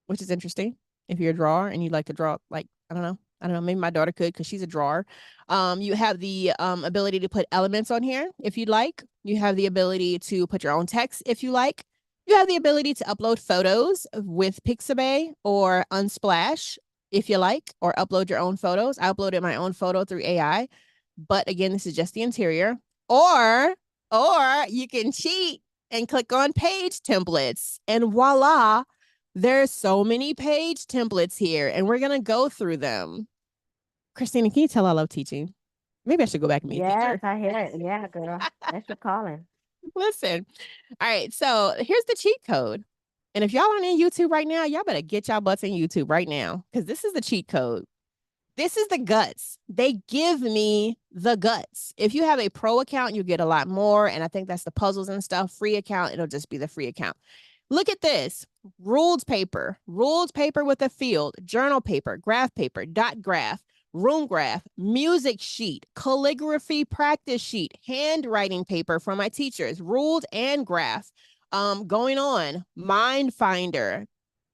which is interesting. If you're a drawer and you like to draw, like, I don't know, maybe my daughter could because she's a drawer. You have the ability to put elements on here if you'd like. You have the ability to put your own text if you like. You have the ability to upload photos with Pixabay or Unsplash if you like, or upload your own photos. I uploaded my own photo through AI, but again, this is just the interior. Or you can cheat and click on page templates, and voila, there's so many page templates here, and we're going to go through them. Christina, can you tell I love teaching? Maybe I should go back and be a Yes, teacher. I hear it. Yeah, girl. That's your calling. Listen. All right. So here's the cheat code. And if y'all aren't in YouTube right now, y'all better get y'all butts in YouTube right now because this is the cheat code. This is the guts. They give me the guts. If you have a pro account, you get a lot more. And I think that's the puzzles and stuff. Free account, it'll just be the free account. Look at this. Ruled paper with a field, journal paper, graph paper, dot graph, room graph, music sheet, calligraphy practice sheet, handwriting paper from my teachers, ruled and graph. Going on, mind finder,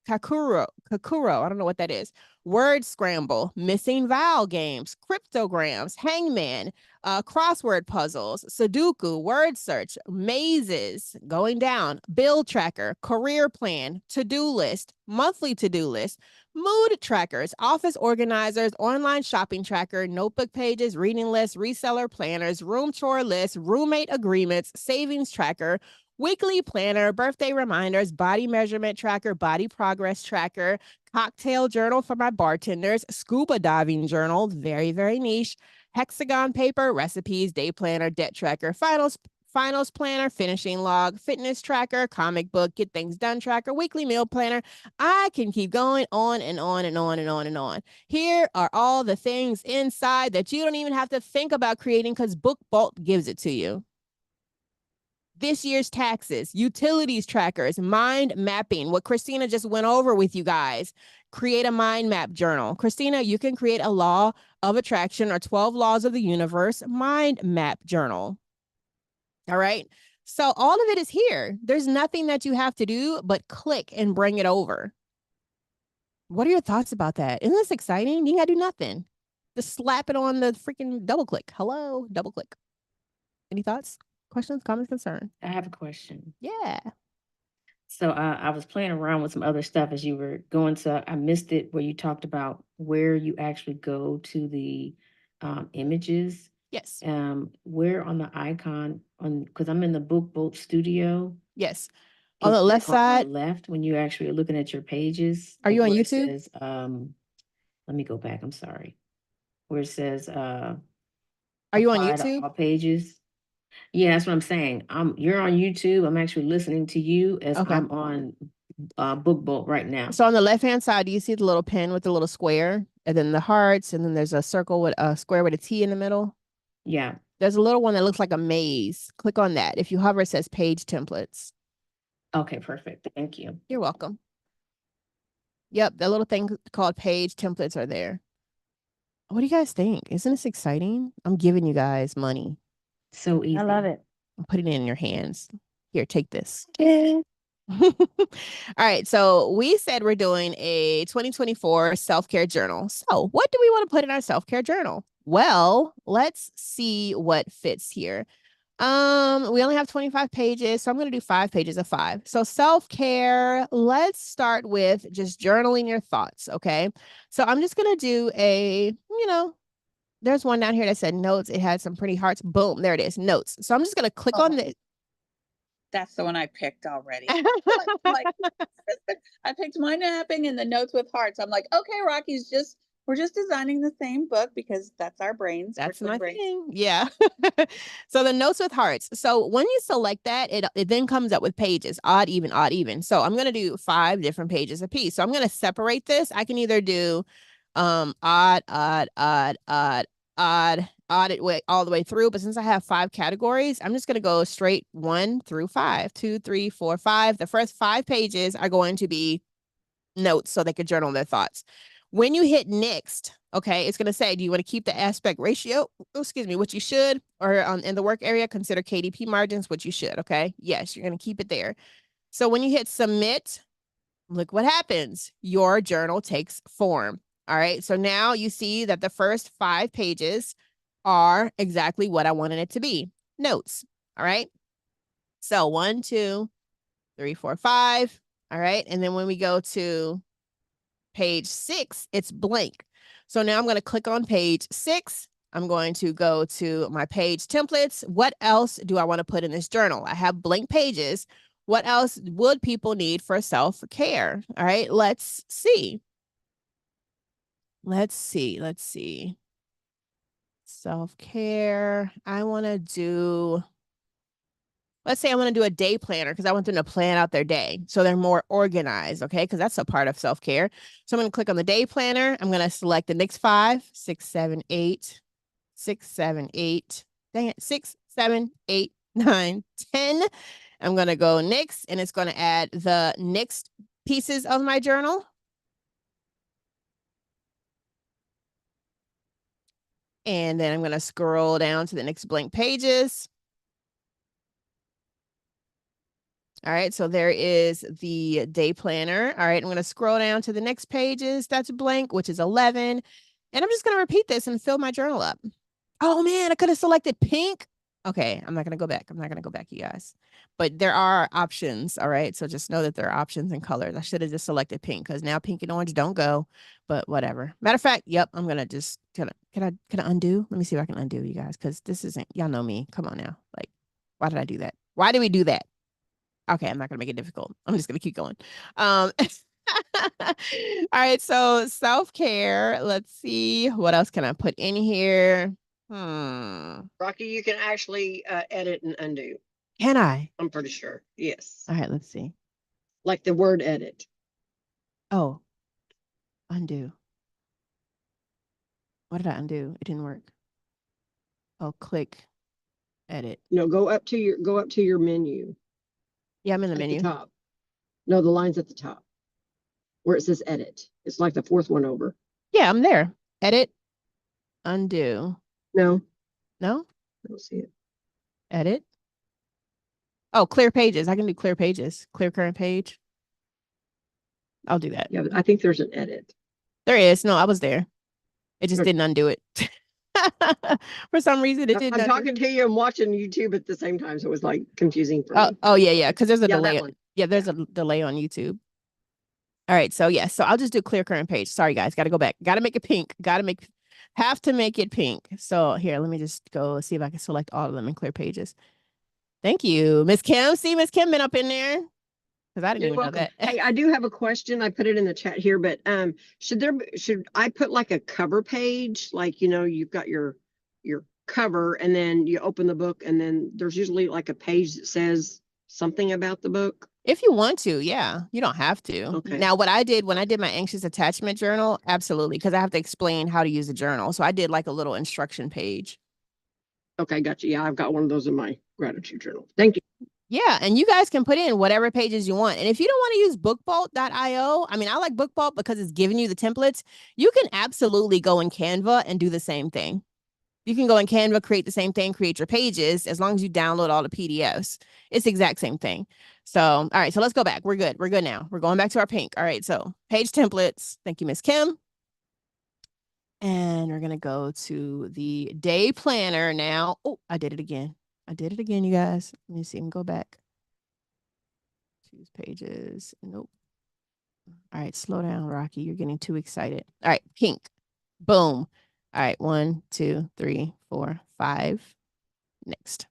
Kakuro, I don't know what that is. Word scramble, missing vowel games, cryptograms, hangman, crossword puzzles, Sudoku, word search, mazes, going down, bill tracker, career plan, to-do list, monthly to-do list, mood trackers, office organizers, online shopping tracker, notebook pages, reading lists, reseller planners, room chore lists, roommate agreements, savings tracker, weekly planner, birthday reminders, body measurement tracker, body progress tracker, cocktail journal for my bartenders, scuba diving journal, very, very niche, hexagon paper, recipes, day planner, debt tracker, finals planner, finishing log, fitness tracker, comic book, get things done tracker, weekly meal planner. I can keep going on and on and on and on and on. Here are all the things inside that you don't even have to think about creating because Book Bolt gives it to you. This year's taxes, utilities trackers, mind mapping, what Christina just went over with you guys. Create a mind map journal. Christina, you can create a law of attraction or 12 laws of the universe mind map journal. All right. So all of it is here. There's nothing that you have to do but click and bring it over. What are your thoughts about that? Isn't this exciting? You gotta do nothing. Just slap it on the freaking double click. Hello, double click. Any thoughts? Questions, comments, concerns? I have a question. Yeah. So I was playing around with some other stuff as you were going to, I missed it where you talked about where you actually go to the images. Yes. Where on the icon on, because I'm in the Book Bolt Studio. Yes. On the Is left it on side. the left when you actually are looking at your pages? Are you on where it YouTube? says, let me go back. I'm sorry. Where it says Are you on apply to YouTube? all pages. Yeah, that's what I'm saying. You're on YouTube. I'm actually listening to you as Okay. I'm on Book Bolt right now. So on the left-hand side, do you see the little pin with the little square? And then the hearts, and then there's a circle with a square with a T in the middle. Yeah. There's a little one that looks like a maze. Click on that. If you hover, it says page templates. Okay, perfect. Thank you. You're welcome. Yep, that little thing called page templates are there. What do you guys think? Isn't this exciting? I'm giving you guys money. So easy. I love it. I'm putting it in your hands. Here, take this. All right. So we said we're doing a 2024 self-care journal. So what do we want to put in our self-care journal? Well, let's see what fits here. We only have 25 pages, so I'm going to do 5 pages of 5. So self-care, let's start with just journaling your thoughts, okay? So I'm just going to do there's one down here that said notes. It had some pretty hearts. Boom, there it is, notes. So I'm just going to click on the That's the one I picked already. like, I picked my napping and the notes with hearts. I'm like, okay, Rocky's we're just designing the same book because that's our brains. That's my thing. Yeah. So the notes with hearts. So when you select that, it then comes up with pages, odd, even, odd, even. So I'm going to do 5 different pages a piece. So I'm going to separate this. I can either do odd, odd, odd, odd, odd, odd it way all the way through. But since I have 5 categories, I'm just going to go straight 1 through 5, 2, 3, 4, 5. The first 5 pages are going to be notes so they could journal their thoughts. When you hit next, okay, it's going to say, do you want to keep the aspect ratio? Oh, excuse me, which you should, or in the work area, consider KDP margins, which you should, okay? Yes, you're going to keep it there. So when you hit submit, look what happens. Your journal takes form. All right, so now you see that the first 5 pages are exactly what I wanted it to be. Notes, all right? So 1, 2, 3, 4, 5, all right? And then when we go to page 6, it's blank. So now I'm going to click on page 6. I'm going to go to my page templates. What else do I want to put in this journal? I have blank pages. What else would people need for self-care? All right, let's see. Let's see. Self-care. I want to do, let's say I want to do a day planner because I want them to plan out their day so they're more organized, okay? Because that's a part of self-care. So I'm going to click on the day planner. I'm going to select the next 5, 6, 7, 8, 6, 7, 8. Dang it, 6, 7, 8, 9, 10. I'm going to go next, and it's going to add the next pieces of my journal. And then I'm going to scroll down to the next blank pages. All right, so there is the day planner. All right, I'm going to scroll down to the next pages. That's blank, which is 11. And I'm just going to repeat this and fill my journal up. Oh, man, I could have selected pink. Okay, I'm not going to go back. I'm not going to go back, you guys. But there are options, all right? So just know that there are options and colors. I should have just selected pink because now pink and orange don't go, but whatever. Matter of fact, yep, I'm going to just, can I undo? Let me see if I can undo, you guys, because this isn't, y'all know me. Come on now. Like, why did I do that? Why did we do that? Okay, I'm not gonna make it difficult. I'm just gonna keep going. All right, so self-care. Let's see. What else can I put in here? Rocky, you can actually edit and undo. Can I? I'm pretty sure. Yes. All right, let's see. Like the word edit. Oh, undo. What did I undo? It didn't work. Oh, click edit. No, go up to your menu. Yeah, I'm in the at menu. The top. No, the line's at the top where it says edit. It's like the 4th one over. Yeah, I'm there. Edit, undo. No. No? I don't see it. Edit. Oh, clear pages. I can do clear pages. Clear current page. I'll do that. Yeah, I think there's an edit. There is. No, I was there. It just Okay. didn't undo it. For some reason, it didn't. I'm talking to you and watching YouTube at the same time, so it was like confusing for me. Oh yeah, because there's a delay. Yeah, there's a delay on YouTube. All right, so yeah, so I'll just do clear current page. Sorry guys, got to go back. Got to make it pink. Have to make it pink. So here, let me just go see if I can select all of them in clear pages. Thank you, Miss Kim. See, Miss Kim been up in there because I didn't even know that. Hey, I do have a question. I put it in the chat here, but should I put like a cover page? Like, you've got your cover and then you open the book and then there's usually like a page that says something about the book. If you want to, yeah, you don't have to. Okay. Now, what I did when I did my anxious attachment journal, absolutely, because I have to explain how to use the journal. So I did like a little instruction page. Okay, gotcha. Yeah, I've got one of those in my gratitude journal. Thank you. Yeah, and you guys can put in whatever pages you want. And if you don't want to use bookbolt.io, I mean, I like Bookbolt because it's giving you the templates. You can absolutely go in Canva and do the same thing. You can go in Canva, create the same thing, create your pages, as long as you download all the PDFs. It's the exact same thing. So, all right, so let's go back. We're good. We're good now. We're going back to our pink. All right, so page templates. Thank you, Miss Kim. And we're going to go to the day planner now. Oh, I did it again. I did it again, you guys. Let me see. Go back. Choose pages. Nope. All right, slow down, Rocky. You're getting too excited. All right, pink. Boom. All right, 1, 2, 3, 4, 5. Next.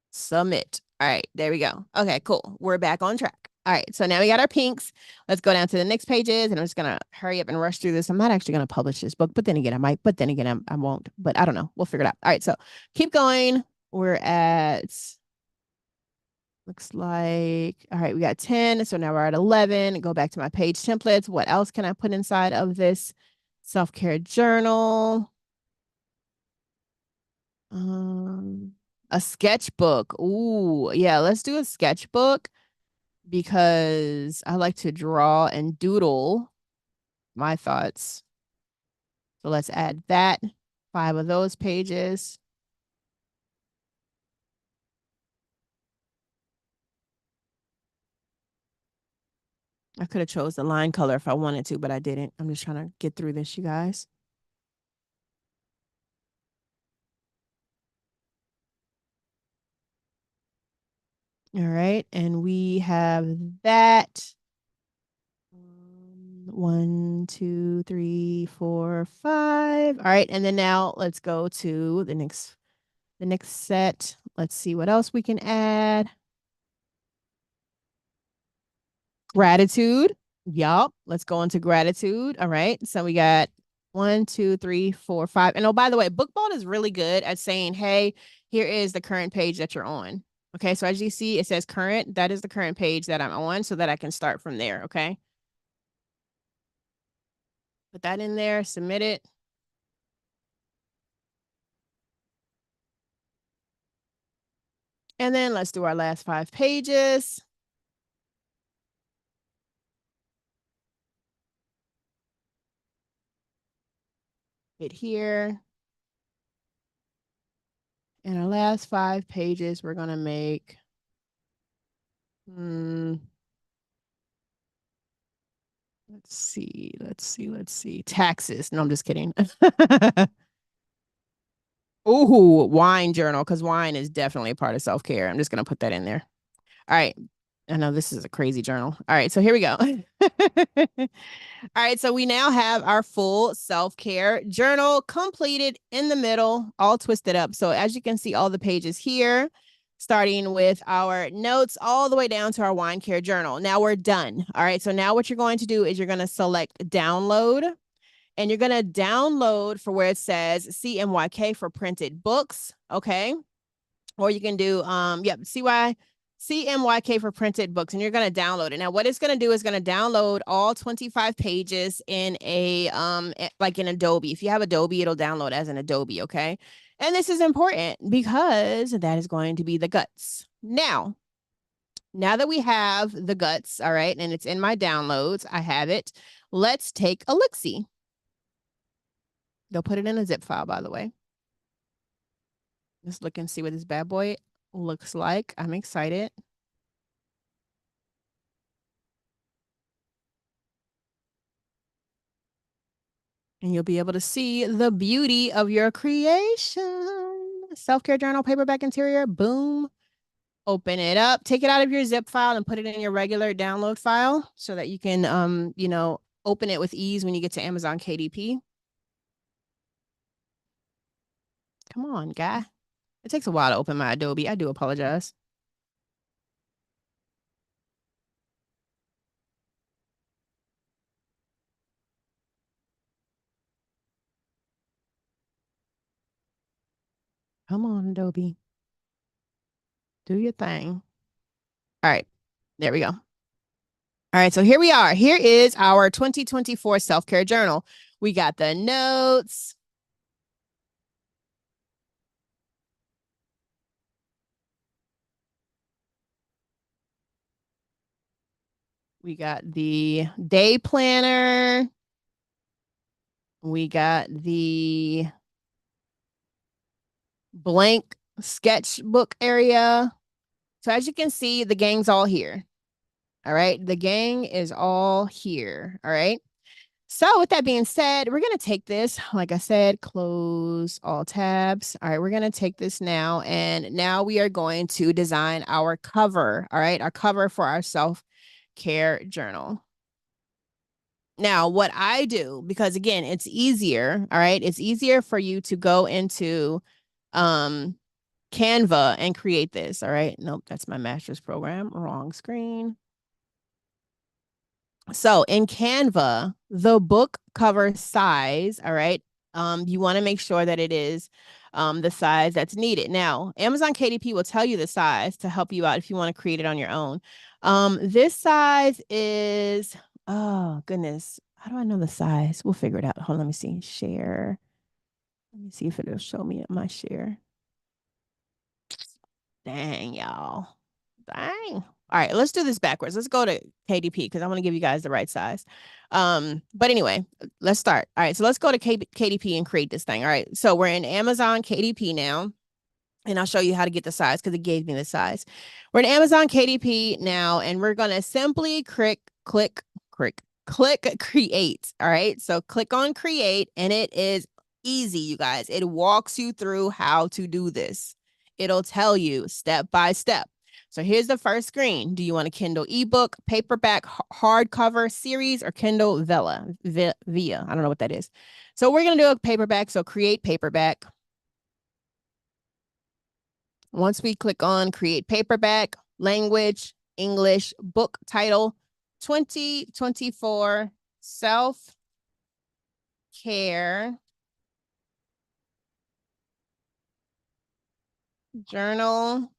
Submit. All right, there we go. Okay, cool. We're back on track. All right, so now we got our pinks. Let's go down to the next pages, and I'm just gonna hurry up and rush through this. I'm not actually gonna publish this book, but then again, I might. But then again, I won't. But I don't know. We'll figure it out. All right, so keep going. We're at, looks like, all right, we got 10. So now we're at 11. Go back to my page templates. What else can I put inside of this self-care journal? A sketchbook. Ooh, yeah, let's do a sketchbook because I like to draw and doodle my thoughts. So let's add that. 5 of those pages. I could have chose the line color if I wanted to, but I didn't. I'm just trying to get through this, you guys. All right, and we have that. 1, 2, 3, 4, 5. All right, and then now let's go to the next set. Let's see what else we can add. Gratitude. Yup. Let's go into gratitude. All right. So we got 1, 2, 3, 4, 5. And oh, by the way, BookBall is really good at saying, hey, here is the current page that you're on. Okay, so as you see, it says current. That is the current page that I'm on so that I can start from there, okay? Put that in there, submit it. And then let's do our last 5 pages. Hit here. And our last 5 pages, we're going to make, let's see. Taxes. No, I'm just kidding. Ooh, wine journal, because wine is definitely a part of self-care. I'm just going to put that in there. All right. I know this is a crazy journal. All right, so here we go. All right, so we now have our full self-care journal completed in the middle, all twisted up. So as you can see, all the pages here, starting with our notes all the way down to our wine care journal. Now we're done. All right, so now what you're going to do is you're going to select download, and you're going to download for where it says CMYK for printed books, okay? Or you can do, CMYK for printed books, and you're going to download it. Now, what it's going to do is going to download all 25 pages in a, like in Adobe. If you have Adobe, it'll download as an Adobe, okay? And this is important because that is going to be the guts. Now that we have the guts, all right, and it's in my downloads, I have it. Let's take a look-see. They'll put it in a zip file, by the way. Let's look and see what this bad boy looks like. I'm excited. And you'll be able to see the beauty of your creation. Self-care journal, paperback interior, boom. Open it up, take it out of your zip file and put it in your regular download file so that you can, open it with ease when you get to Amazon KDP. Come on, guy. It takes a while to open my Adobe. I do apologize. Come on, Adobe. Do your thing. All right. There we go. All right. So here we are. Here is our 2024 self-care journal. We got the notes. We got the day planner. We got the blank sketchbook area. So as you can see, the gang's all here. All right. The gang is all here. All right. So with that being said, we're going to take this, like I said, close all tabs. All right. We're going to take this now. And now we are going to design our cover. All right. Our cover for our self-care journal. Now, what I do, because again, it's easier, all right? It's easier for you to go into Canva and create this, all right? Nope, that's my master's program, wrong screen. So in Canva, the book cover size, all right, you want to make sure that it is the size that's needed. Now, Amazon KDP will tell you the size to help you out if you want to create it on your own. This size is, oh goodness, how do I know the size? We'll figure it out. Hold on, let me see. Share. Let me see if it'll show me my share. Dang, y'all. Dang. All right, let's do this backwards. Let's go to KDP because I want to give you guys the right size. But anyway, let's start. All right, so let's go to KDP and create this thing. All right, so we're in Amazon KDP now, and I'll show you how to get the size because it gave me the size. We're in Amazon KDP now, and we're going to simply click create. All right, so click on create, and it is easy, you guys. It walks you through how to do this. It'll tell you step by step. So here's the first screen. Do you want a Kindle ebook, paperback, hardcover series, or Kindle Via? I don't know what that is. So we're going to do a paperback. So create paperback. Once we click on create paperback, language, English, book title, 2024 self Care Journal,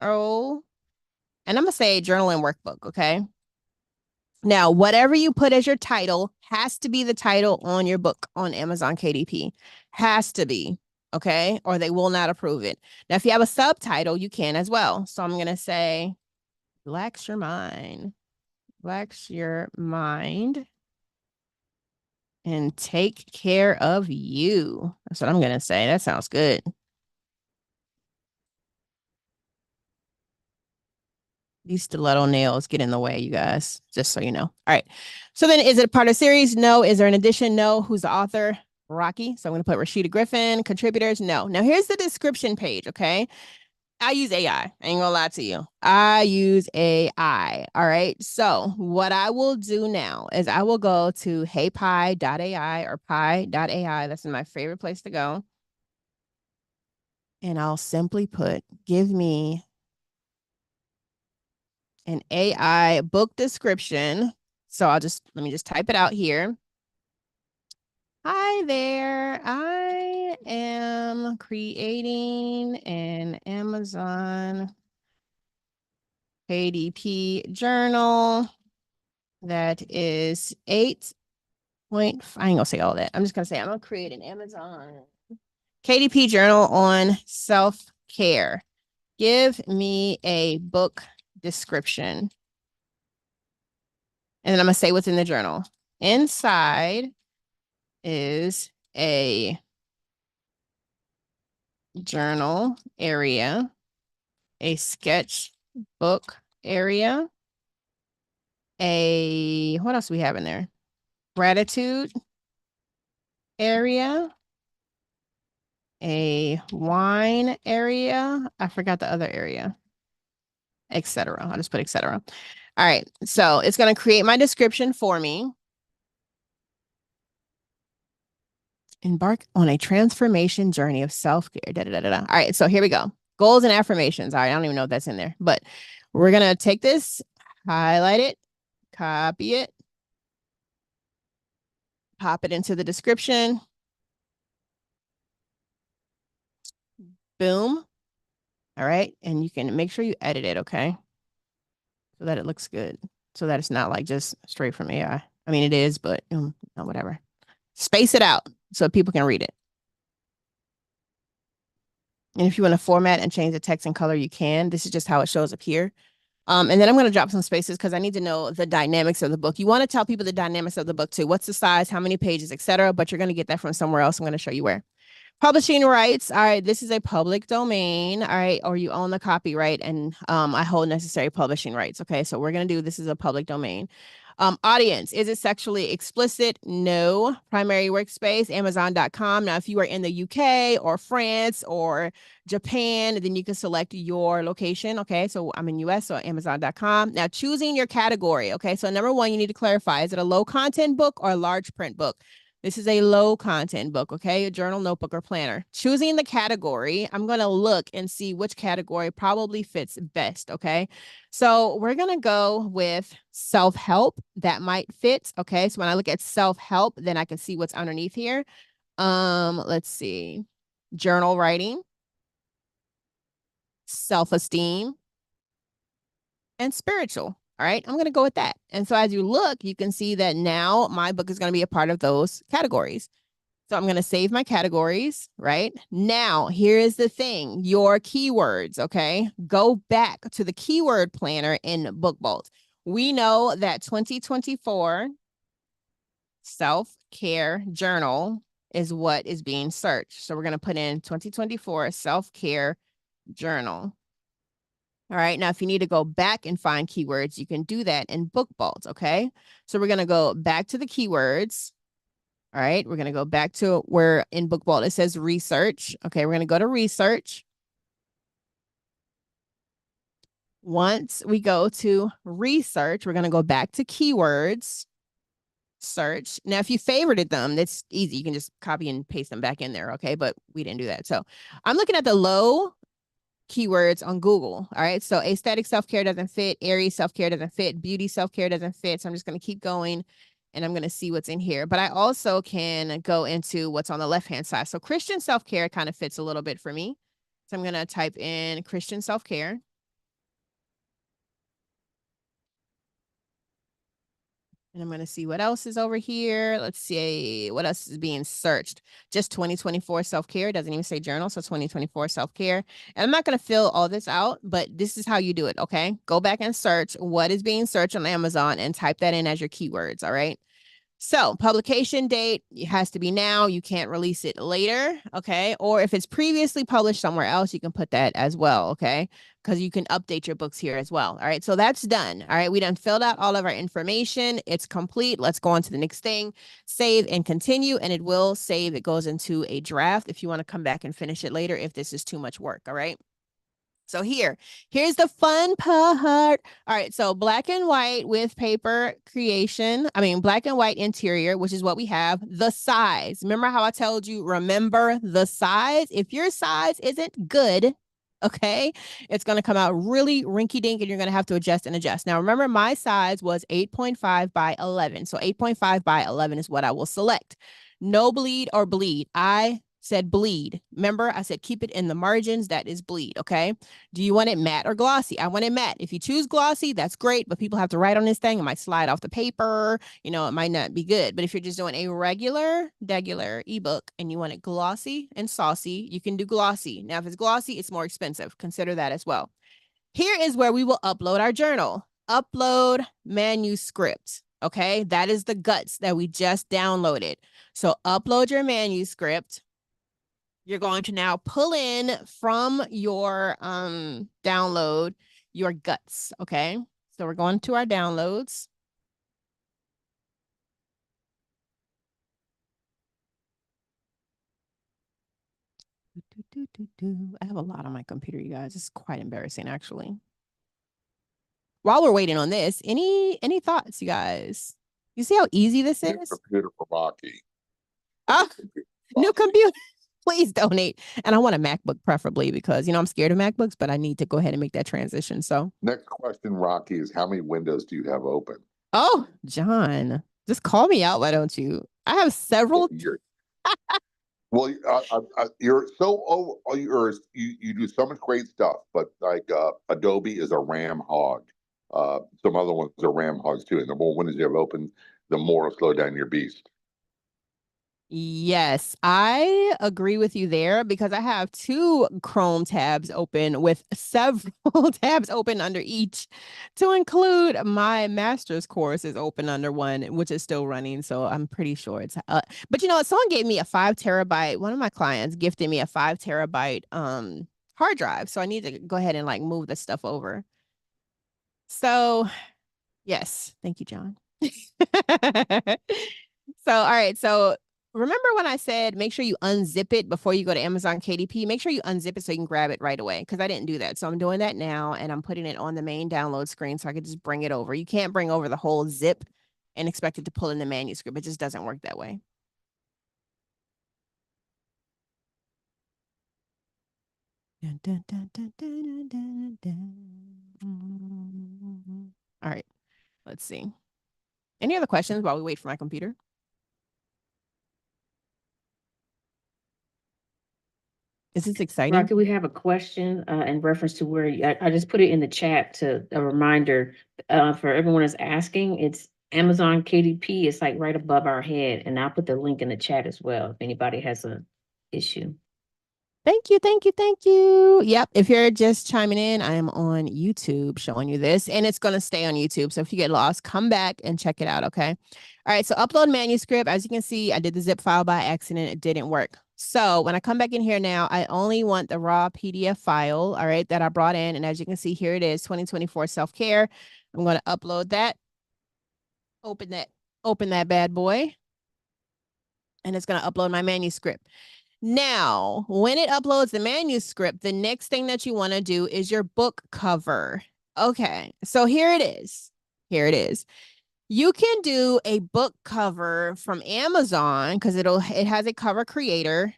oh, and I'm gonna say journal and workbook, okay? Now, whatever you put as your title has to be the title on your book on Amazon KDP. Has to be, okay? Or they will not approve it. Now, if you have a subtitle, you can as well. So I'm going to say, relax your mind. Relax your mind and take care of you. That's what I'm going to say. That sounds good. These stiletto nails get in the way, you guys, just so you know. All right. So then is it a part of the series? No. Is there an addition? No. Who's the author? Rocky. So I'm going to put Rashida Griffin. Contributors? No. Now here's the description page, okay? I use AI. I ain't gonna lie to you. I use AI. All right. So what I will do now is I will go to heypi.ai or pi.ai. That's my favorite place to go. And I'll simply put, give me an AI book description. So let me just type it out here. Hi there. I am creating an Amazon KDP journal that is 8 point, I ain't gonna say all that. I'm just gonna say I'm gonna create an Amazon KDP journal on self-care. Give me a book description. And then I'm gonna say what's in the journal. Inside is a journal area, a sketchbook area, what else do we have in there? Gratitude area, a wine area. I forgot the other area, etc. I'll just put etc. All right. So it's going to create my description for me. Embark on a transformation journey of self-care. All right. So here we go. Goals and affirmations. All right. I don't even know if that's in there, but we're going to take this, highlight it, copy it, pop it into the description. Boom. All right. And you can make sure you edit it, okay? So that it looks good. So that it's not like just straight from AI. I mean, it is, but whatever. Space it out so people can read it. And if you want to format and change the text and color, you can. This is just how it shows up here. And then I'm going to drop some spaces because I need to know the dynamics of the book. You want to tell people the dynamics of the book too. What's the size, how many pages, etc. But you're going to get that from somewhere else. I'm going to show you where. Publishing rights. All right, this is a public domain. All right, or you own the copyright and I hold necessary publishing rights. Okay, so we're going to do this is a public domain. Audience, is it sexually explicit? No. Primary workspace, Amazon.com. Now, if you are in the UK or France or Japan, then you can select your location. Okay, so I'm in US, so Amazon.com. Now, choosing your category. Okay, so number one, you need to clarify, is it a low content book or a large print book? This is a low content book, okay? A journal, notebook, or planner. Choosing the category, I'm going to look and see which category probably fits best, okay? So we're going to go with self-help. That might fit, okay? So when I look at self-help, then I can see what's underneath here. Let's see. Journal writing, self-esteem, and spiritual. All right, I'm going to go with that. And so as you look, you can see that now my book is going to be a part of those categories. So I'm going to save my categories, right? Now, here is the thing, your keywords, okay? Go back to the keyword planner in BookBolt. We know that 2024 self-care journal is what is being searched. So we're going to put in 2024 self-care journal. All right. Now, if you need to go back and find keywords, you can do that in BookBolt. Okay. So we're going to go back to the keywords. All right. We're going to go back to where in BookBolt it says research. Okay. We're going to go to research. Once we go to research, we're going to go back to keywords, search. Now, if you favorited them, that's easy. You can just copy and paste them back in there. Okay. But we didn't do that. So I'm looking at the low keywords on Google. All right. So aesthetic self-care doesn't fit. Airy self-care doesn't fit. Beauty self-care doesn't fit. So I'm just going to keep going and I'm going to see what's in here. But I also can go into what's on the left-hand side. So Christian self-care kind of fits a little bit for me. So I'm going to type in Christian self-care. And I'm going to see what else is over here. Let's see what else is being searched. Just 2024 self-care. Doesn't even say journal. So 2024 self-care. And I'm not going to fill all this out, but this is how you do it. Okay. Go back and search what is being searched on Amazon and type that in as your keywords. All right. So publication date, it has to be now. You can't release it later, okay? Or if it's previously published somewhere else, you can put that as well, okay? Because you can update your books here as well, all right? So that's done, all right? We done filled out all of our information. It's complete. Let's go on to the next thing. Save and continue, and it will save. It goes into a draft if you want to come back and finish it later if this is too much work, all right? So here's the fun part. All right, so black and white with paper creation. I mean, black and white interior, which is what we have. The size. Remember how I told you, remember the size? If your size isn't good, okay, it's going to come out really rinky-dink and you're going to have to adjust and adjust. Now, remember my size was 8.5 by 11. So 8.5 by 11 is what I will select. No bleed or bleed. I said bleed. Remember, I said keep it in the margins. That is bleed, okay? Do you want it matte or glossy? I want it matte. If you choose glossy, that's great, but people have to write on this thing. It might slide off the paper. You know, it might not be good. But if you're just doing a regular ebook and you want it glossy and saucy, you can do glossy. Now, if it's glossy, it's more expensive. Consider that as well. Here is where we will upload our journal. Upload manuscript. Okay, that is the guts that we just downloaded. So upload your manuscript. You're going to now pull in from your download your guts, okay? So we're going to our downloads. I have a lot on my computer, you guys. It's quite embarrassing, actually. While we're waiting on this, any thoughts, you guys? You see how easy this is? Computer for Maki. Ah, new computer. Please donate. And I want a MacBook preferably because, you know, I'm scared of MacBooks, but I need to go ahead and make that transition. So Next question, Rocky, is how many windows do you have open? oh, John, just call me out. Why don't you? I have several. Well, you're so you do so much great stuff, but like Adobe is a RAM hog. Some other ones are RAM hogs too, and the more windows you have open, the more it'll slow down your beast. Yes, I agree with you there because I have two Chrome tabs open with several tabs open under each to include my master's course is open under one, which is still running. So I'm pretty sure it's, but you know, someone gave me a 5 terabyte, one of my clients gifted me a 5 terabyte hard drive. So I need to go ahead and like move this stuff over. So yes, thank you, John. So, all right. So remember when I said make sure you unzip it before you go to Amazon KDP? Make sure you unzip it so you can grab it right away because I didn't do that. So I'm doing that now and I'm putting it on the main download screen so I could just bring it over. You can't bring over the whole zip and expect it to pull in the manuscript. It just doesn't work that way. Dun, dun, dun, dun, dun, dun, dun. All right. Let's see. Any other questions while we wait for my computer? Is this exciting? Rocky, we have a question in reference to where I just put it in the chat to a reminder for everyone that's asking. It's Amazon KDP. It's like right above our head, and I'll put the link in the chat as well if anybody has an issue. Thank you, thank you, thank you. Yep, if you're just chiming in, I am on YouTube showing you this, and it's going to stay on YouTube. So if you get lost, come back and check it out, okay? All right, so upload manuscript. As you can see, I did the zip file by accident. It didn't work. So when I come back in here now, I only want the raw PDF file, all right, that I brought in. And as you can see, here it is, 2024 self-care. I'm going to upload that. Open that bad boy. And it's going to upload my manuscript. Now, when it uploads the manuscript, the next thing that you want to do is your book cover. Okay, so here it is. Here it is. You can do a book cover from Amazon because it has a cover creator.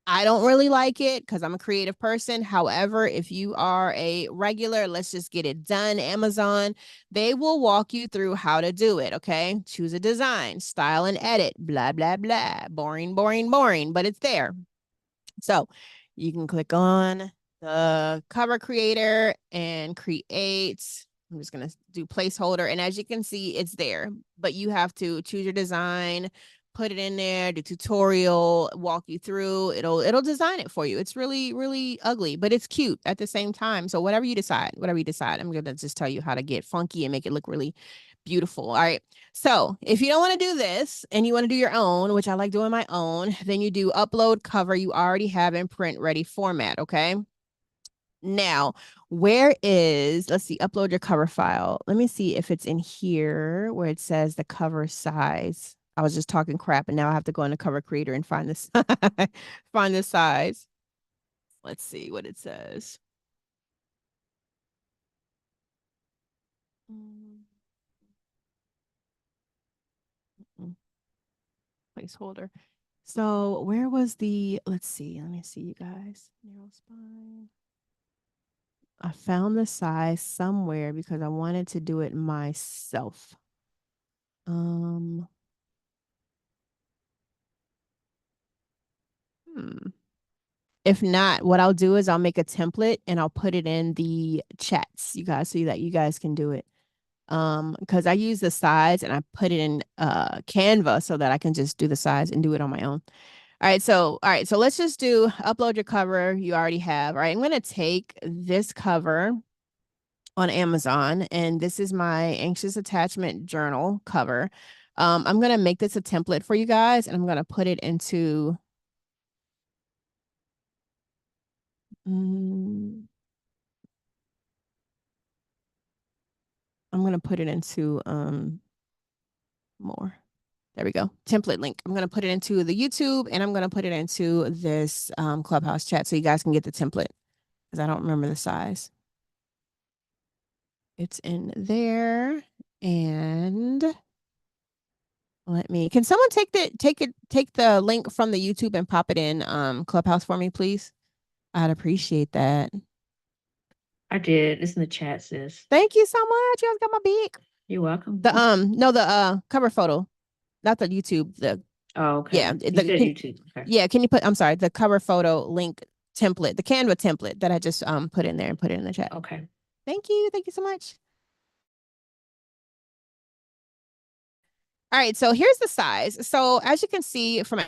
I don't really like it because I'm a creative person. However, if you are a regular, let's just get it done, Amazon, they will walk you through how to do it. Okay. Choose a design, style and edit, blah, blah, blah. Boring, boring, boring, but it's there. So you can click on the cover creator and create. I'm just going to do placeholder. And as you can see, it's there, but you have to choose your design, put it in there, do tutorial, walk you through. It'll design it for you. It's really, really ugly, but it's cute at the same time. So whatever you decide, I'm going to just tell you how to get funky and make it look really beautiful. All right. So if you don't want to do this and you want to do your own, which I like doing my own, then you do upload cover you already have in print ready format. Okay. Now, let's see, upload your cover file. Let me see if it's in here where it says the cover size. I was just talking crap and now I have to go in the cover creator and find this, find the size. Let's see what it says. Placeholder. So where was let's see, let me see you guys. Narrow spine. I found the size somewhere because I wanted to do it myself. Um, If not, what I'll do is I'll make a template and I'll put it in the chats, you guys, so that you guys can do it. Because I use the size and I put it in Canva so that I can just do the size and do it on my own. All right, so let's just do upload your cover you already have. All right, I'm going to take this cover on Amazon, and this is my anxious attachment journal cover. I'm going to make this a template for you guys, and I'm going to put it into I'm going to put it into more. There we go. Template link. I'm going to put it into the YouTube and I'm going to put it into this Clubhouse chat so you guys can get the template because I don't remember the size. It's in there. And can someone take the link from the YouTube and pop it in Clubhouse for me, please? I'd appreciate that. I did. It's in the chat, sis. Thank you so much. You guys got my beak. You're welcome. The cover photo, not the YouTube. Oh, okay. Yeah, You said YouTube. Okay. Yeah, can you I'm sorry, the cover photo link template, the Canva template that I just put in there and put it in the chat. Okay. Thank you so much. All right, so here's the size. So as you can see from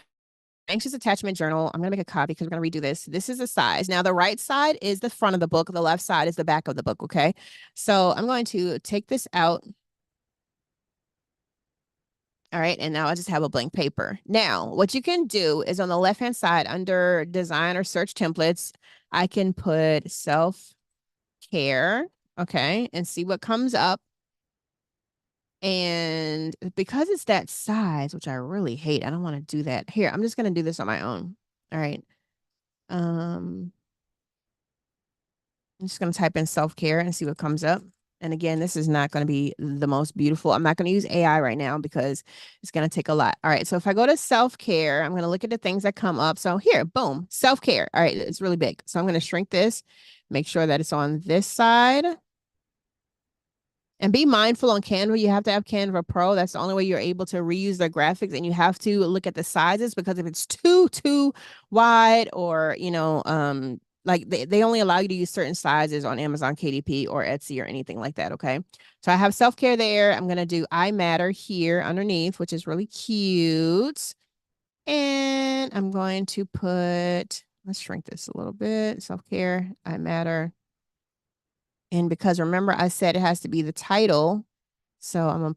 Anxious Attachment Journal, I'm going to make a copy because we're going to redo this. This is the size. Now, the right side is the front of the book. The left side is the back of the book, okay? So I'm going to take this out. All right, and now I just have a blank paper. Now, what you can do is on the left-hand side under design or search templates, I can put self-care, okay, and see what comes up. And because it's that size, which I really hate, I don't want to do that. Here, I'm just going to do this on my own. All right. I'm just going to type in self-care and see what comes up. And again, this is not going to be the most beautiful. I'm not going to use AI right now because it's going to take a lot. All right. So if I go to self-care, I'm going to look at the things that come up. So here, boom, self-care. All right. It's really big. So I'm going to shrink this, make sure that it's on this side. And be mindful on Canva. You have to have Canva Pro. That's the only way you're able to reuse their graphics. And you have to look at the sizes because if it's too wide or, like they only allow you to use certain sizes on Amazon KDP or Etsy or anything like that. Okay. So I have self-care there. I'm going to do I Matter here underneath, which is really cute. And I'm going to let's shrink this a little bit. Self-care, I Matter. And because remember, I said it has to be the title. So I'm gonna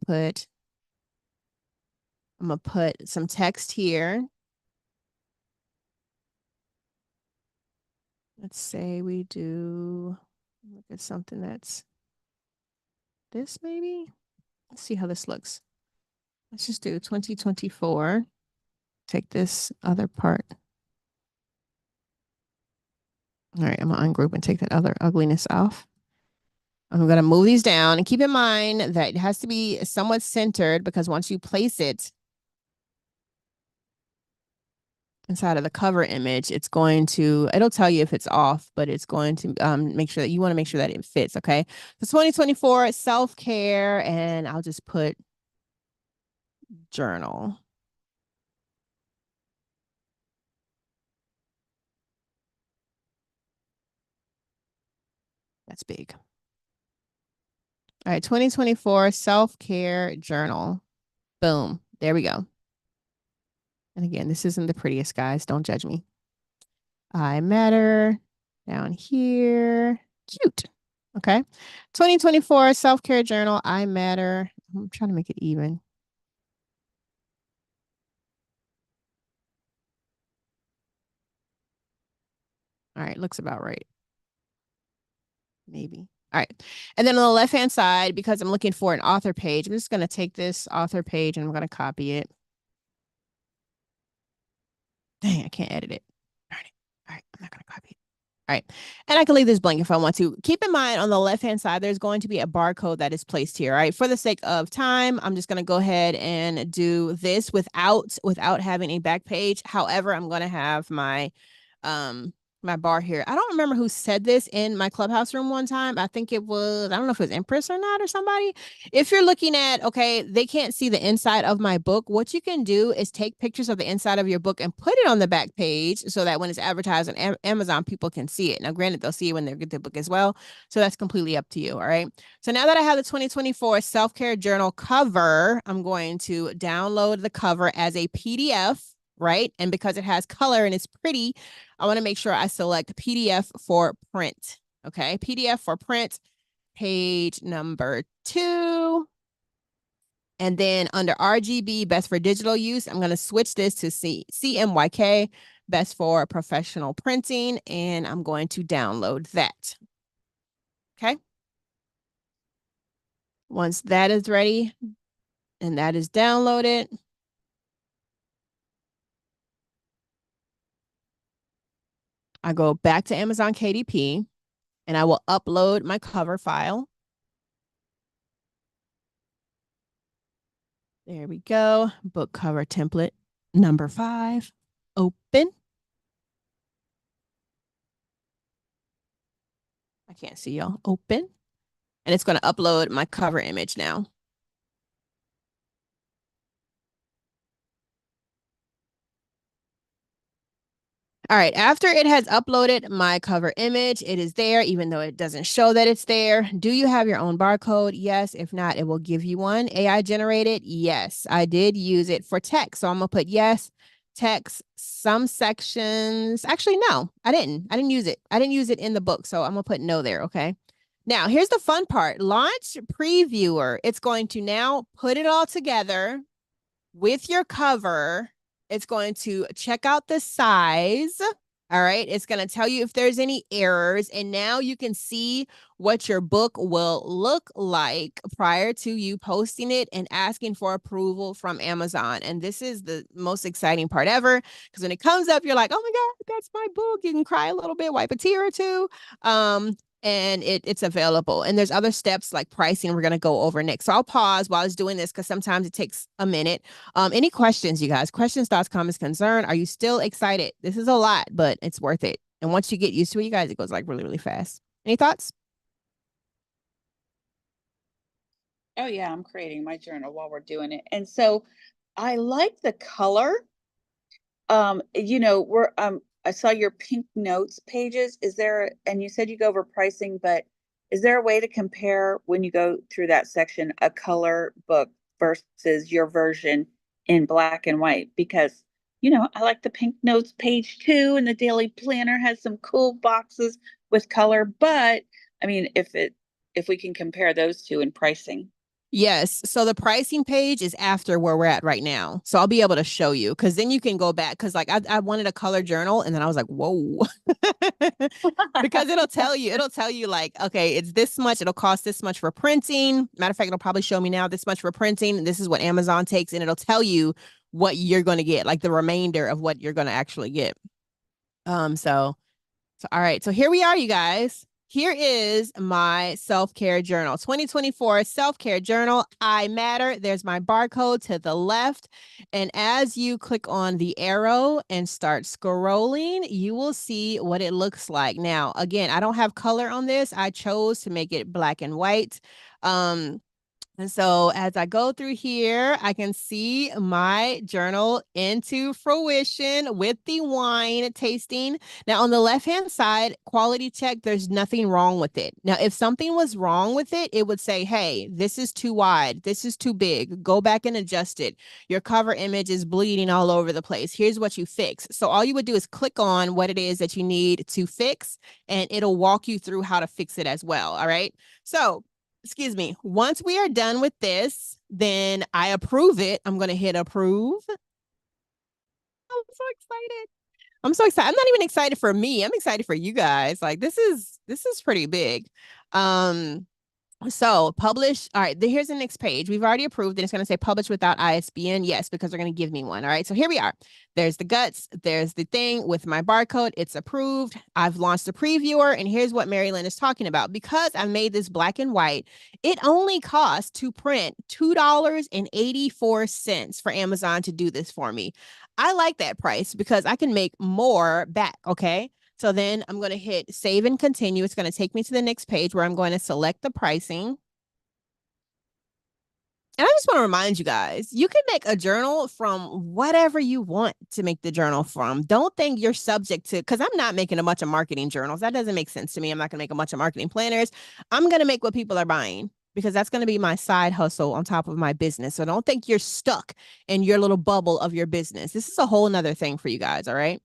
put some text here. Let's say we look at something that's this maybe. Let's see how this looks. Let's just do 2024. Take this other part. All right, I'm gonna ungroup and take that other ugliness off. I'm going to move these down and keep in mind that it has to be somewhat centered because once you place it, inside of the cover image, it'll tell you if it's off, but it's going to make sure that you want to make sure that it fits. Okay. So 2024 self-care, and I'll just put journal. That's big. All right, 2024 self-care journal. Boom. There we go. And again, this isn't the prettiest, guys. Don't judge me. I matter down here. Cute. Okay. 2024 self-care journal. I matter. I'm trying to make it even. All right, looks about right. Maybe. All right. And then on the left-hand side, because I'm looking for an author page, I'm just going to take this author page and I'm going to copy it. Dang, I can't edit it. Darn it. All right, I'm not going to copy it. All right. And I can leave this blank if I want to. Keep in mind on the left-hand side, there's going to be a barcode that is placed here. All right. For the sake of time, I'm just going to go ahead and do this without having a back page. However, I'm going to have my bar here. I don't remember who said this in my clubhouse room one time. I think it was, I don't know if it was Empress or not or somebody. If you're looking at, okay, they can't see the inside of my book, what you can do is take pictures of the inside of your book and put it on the back page so that when it's advertised on Amazon, people can see it. Now, granted, they'll see it when they get the book as well. So that's completely up to you. All right. So now that I have the 2024 self-care journal cover, I'm going to download the cover as a PDF. Right. And because it has color and it's pretty, I want to make sure I select PDF for print. Okay. PDF for print, page number 2. And then under RGB, best for digital use, I'm going to switch this to CMYK, best for professional printing. And I'm going to download that. Okay. Once that is ready and that is downloaded, I go back to Amazon KDP and I will upload my cover file. There we go. Book cover template number 5. Open. I can't see y'all. Open. And it's going to upload my cover image now. All right, after it has uploaded my cover image, it is there, even though it doesn't show that it's there. Do you have your own barcode? Yes. If not, it will give you one. AI generated? Yes, I did use it for text. So I'm going to put yes, text, some sections. Actually, no, I didn't use it. I didn't use it in the book. So I'm going to put no there, okay? Now, here's the fun part. Launch Previewer. It's going to now put it all together with your cover. It's going to check out the size. All right. It's going to tell you if there's any errors. And now you can see what your book will look like prior to you posting it and asking for approval from Amazon. And this is the most exciting part ever, because when it comes up, you're like, oh my God, that's my book. You can cry a little bit, wipe a tear or two. And it's available. And there's other steps like pricing we're going to go over next. So I'll pause while I was doing this because sometimes it takes a minute. Any questions, you guys? Questions, thoughts, comments, concern? Are you still excited? This is a lot, but it's worth it. And once you get used to it, you guys, it goes like really, really fast. Any thoughts? Oh yeah, I'm creating my journal while we're doing it. And so I like the color. I saw your pink notes pages. Is there, and you said you go over pricing, but is there a way to compare when you go through that section a color book versus your version in black and white? Because, I like the pink notes page 2, and the daily planner has some cool boxes with color, but I mean, if we can compare those two in pricing. Yes. So the pricing page is after where we're at right now. So I'll be able to show you, because then you can go back, because like I wanted a color journal and then I was like, whoa, because it'll tell you like, okay, it's this much. It'll cost this much for printing. Matter of fact, it'll probably show me now this much for printing. This is what Amazon takes, and it'll tell you what you're going to get, like the remainder of what you're going to actually get. So all right. So here we are, you guys. here is my self-care journal, 2024 self-care journal. I matter. There's my barcode to the left. And as you click on the arrow and start scrolling, you will see what it looks like. Now, again, I don't have color on this. I chose to make it black and white. And so as I go through here, I can see my journal into fruition with the wine tasting. Now, on the left-hand side, quality check, there's nothing wrong with it. Now, if something was wrong with it, it would say, hey, this is too wide. This is too big. Go back and adjust it. Your cover image is bleeding all over the place. Here's what you fix. So all you would do is click on what it is that you need to fix, and it'll walk you through how to fix it as well. All right. So excuse me, once we are done with this, then I approve it. I'm going to hit approve. I'm so excited. I'm so excited. I'm not even excited for me. I'm excited for you guys. Like this is pretty big. So publish. All right, here's the next page. We've already approved, and it's going to say publish without ISBN. Yes, because they're going to give me one. All right, so here we are. There's the guts. There's the thing with my barcode. It's approved. I've launched a previewer, and here's what Mary Lynn is talking about. Because I made this black and white, it only costs to print $2.84 for Amazon to do this for me. I like that price because I can make more back. Okay. So then I'm going to hit save and continue. It's going to take me to the next page where I'm going to select the pricing. And I just want to remind you guys, you can make a journal from whatever you want to make the journal from. Don't think you're subject to, because I'm not making a bunch of marketing journals. That doesn't make sense to me. I'm not going to make a bunch of marketing planners. I'm going to make what people are buying because that's going to be my side hustle on top of my business. So don't think you're stuck in your little bubble of your business. This is a whole nother thing for you guys. All right.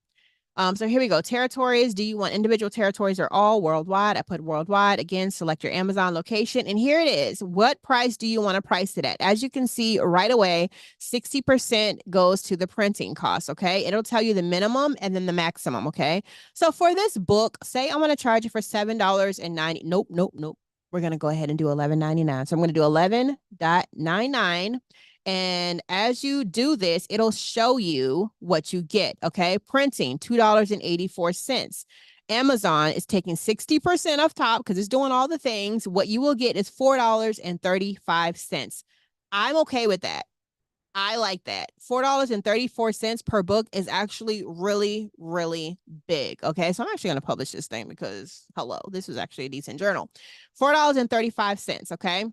So here we go. Territories. Do you want individual territories or all worldwide? I put worldwide. Again, select your Amazon location. And here it is. What price do you want to price it at? As you can see right away, 60% goes to the printing cost. Okay. It'll tell you the minimum and then the maximum. Okay. So for this book, say I want to charge it for $7.90. Nope, nope, nope. We're going to go ahead and do $11.99. So I'm going to do $11.99. And as you do this, it'll show you what you get. Okay. Printing, $2.84. Amazon is taking 60% off top because it's doing all the things. What you will get is $4.35. I'm okay with that. I like that. $4.34 per book is actually really, really big. Okay. So I'm actually going to publish this thing because, hello, this is actually a decent journal. $4.35. Okay.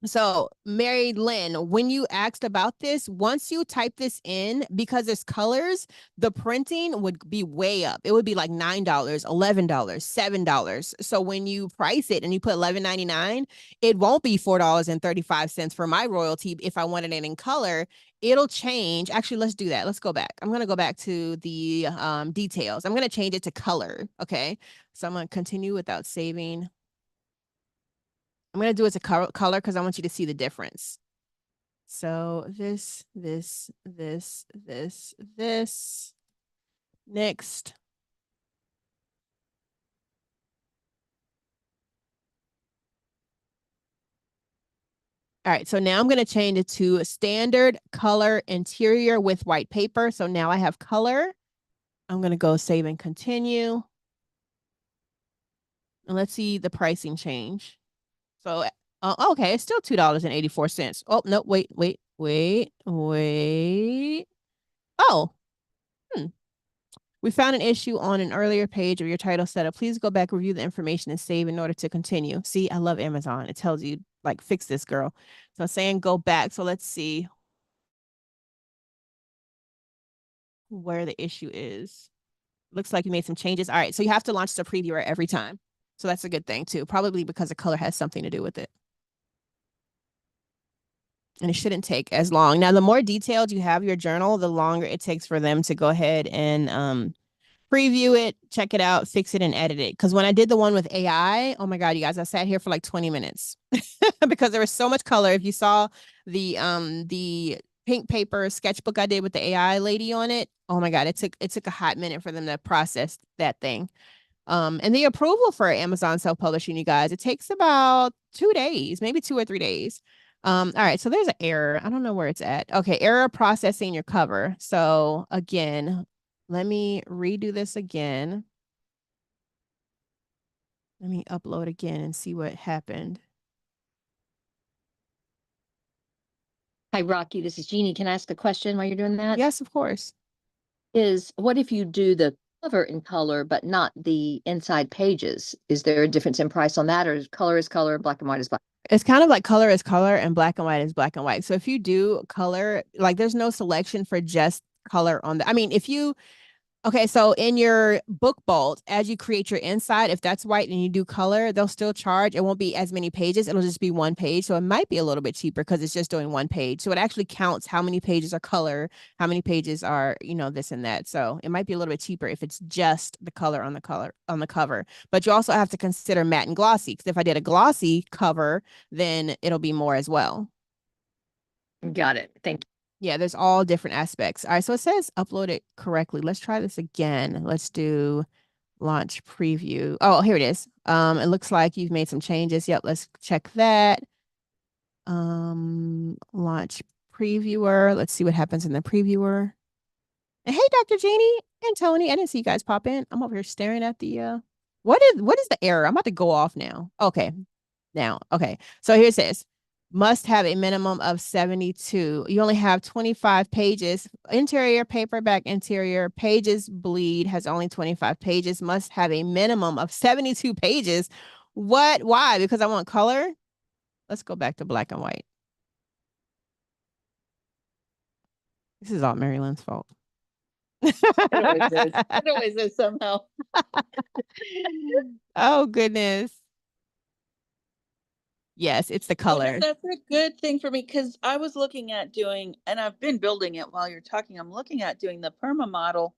So, Mary Lynn, when you asked about this, once you type this in, because it's colors, the printing would be way up. It would be like $9, $11, $7. So when you price it and you put $11.99, it won't be $4.35 for my royalty. If I wanted it in color, it'll change. Actually, let's do that. Let's go back. I'm going to go back to the details. I'm going to change it to color. Okay. So I'm going to continue without saving. I'm going to do it to color because I want you to see the difference. So this. Next. All right, so now I'm going to change it to standard color interior with white paper. So now I have color. I'm going to go save and continue. And let's see the pricing change. So, okay, it's still $2.84. Oh, no, wait. Oh, we found an issue on an earlier page of your title setup. Please go back, review the information, and save in order to continue. See, I love Amazon. It tells you, like, fix this, girl. So I'm saying go back. So let's see where the issue is. Looks like you made some changes. All right, so you have to launch the previewer every time. So that's a good thing, too. Probably because the color has something to do with it. And it shouldn't take as long. Now, the more detailed you have your journal, the longer it takes for them to go ahead and preview it, check it out, fix it, and edit it. Because when I did the one with AI, oh my God, you guys, I sat here for like 20 minutes because there was so much color. If you saw the pink paper sketchbook I did with the AI lady on it, oh my God, it took a hot minute for them to process that thing. And the approval for Amazon self-publishing, you guys, it takes about 2 days, maybe 2 or 3 days. All right, so there's an error. I don't know where it's at. Okay, error processing your cover. So again, let me redo this again. Let me upload again and see what happened. Hi, Rocky. This is Jeannie. Can I ask a question while you're doing that? Yes, of course. What if you do the cover in color, but not the inside pages? Is there a difference in price on that, or is color, black and white is black? It's kind of like color is color and black and white is black and white. So if you do color, like there's no selection for just color on the, I mean, if you, okay, so in your book vault, as you create your inside, if that's white and you do color, they'll still charge. It won't be as many pages. It'll just be one page. So it might be a little bit cheaper because it's just doing one page. So it actually counts how many pages are color, how many pages are, this and that. So it might be a little bit cheaper if it's just the color on the cover. But you also have to consider matte and glossy, because if I did a glossy cover, then it'll be more as well. Got it. Thank you. Yeah, there's all different aspects. All right, so it says upload it correctly. Let's try this again. Let's do launch preview. Oh, here it is. It looks like you've made some changes. Yep, let's check that. Launch previewer. Let's see what happens in the previewer. And hey, Dr. Jeannie and Tony, I didn't see you guys pop in. I'm over here staring at the what is the error? I'm about to go off now. Okay. Now, okay. So here it says must have a minimum of 72. You only have 25 pages. Interior paperback, interior pages bleed has only 25 pages. Must have a minimum of 72 pages. What? Why? Because I want color? Let's go back to black and white. This is all Mary Lynn's fault. It always is. It always is somehow. Oh, goodness. Yes, it's the color. That's a good thing for me, because I was looking at doing, and I've been building it while you're talking. I'm looking at doing the PERMA model,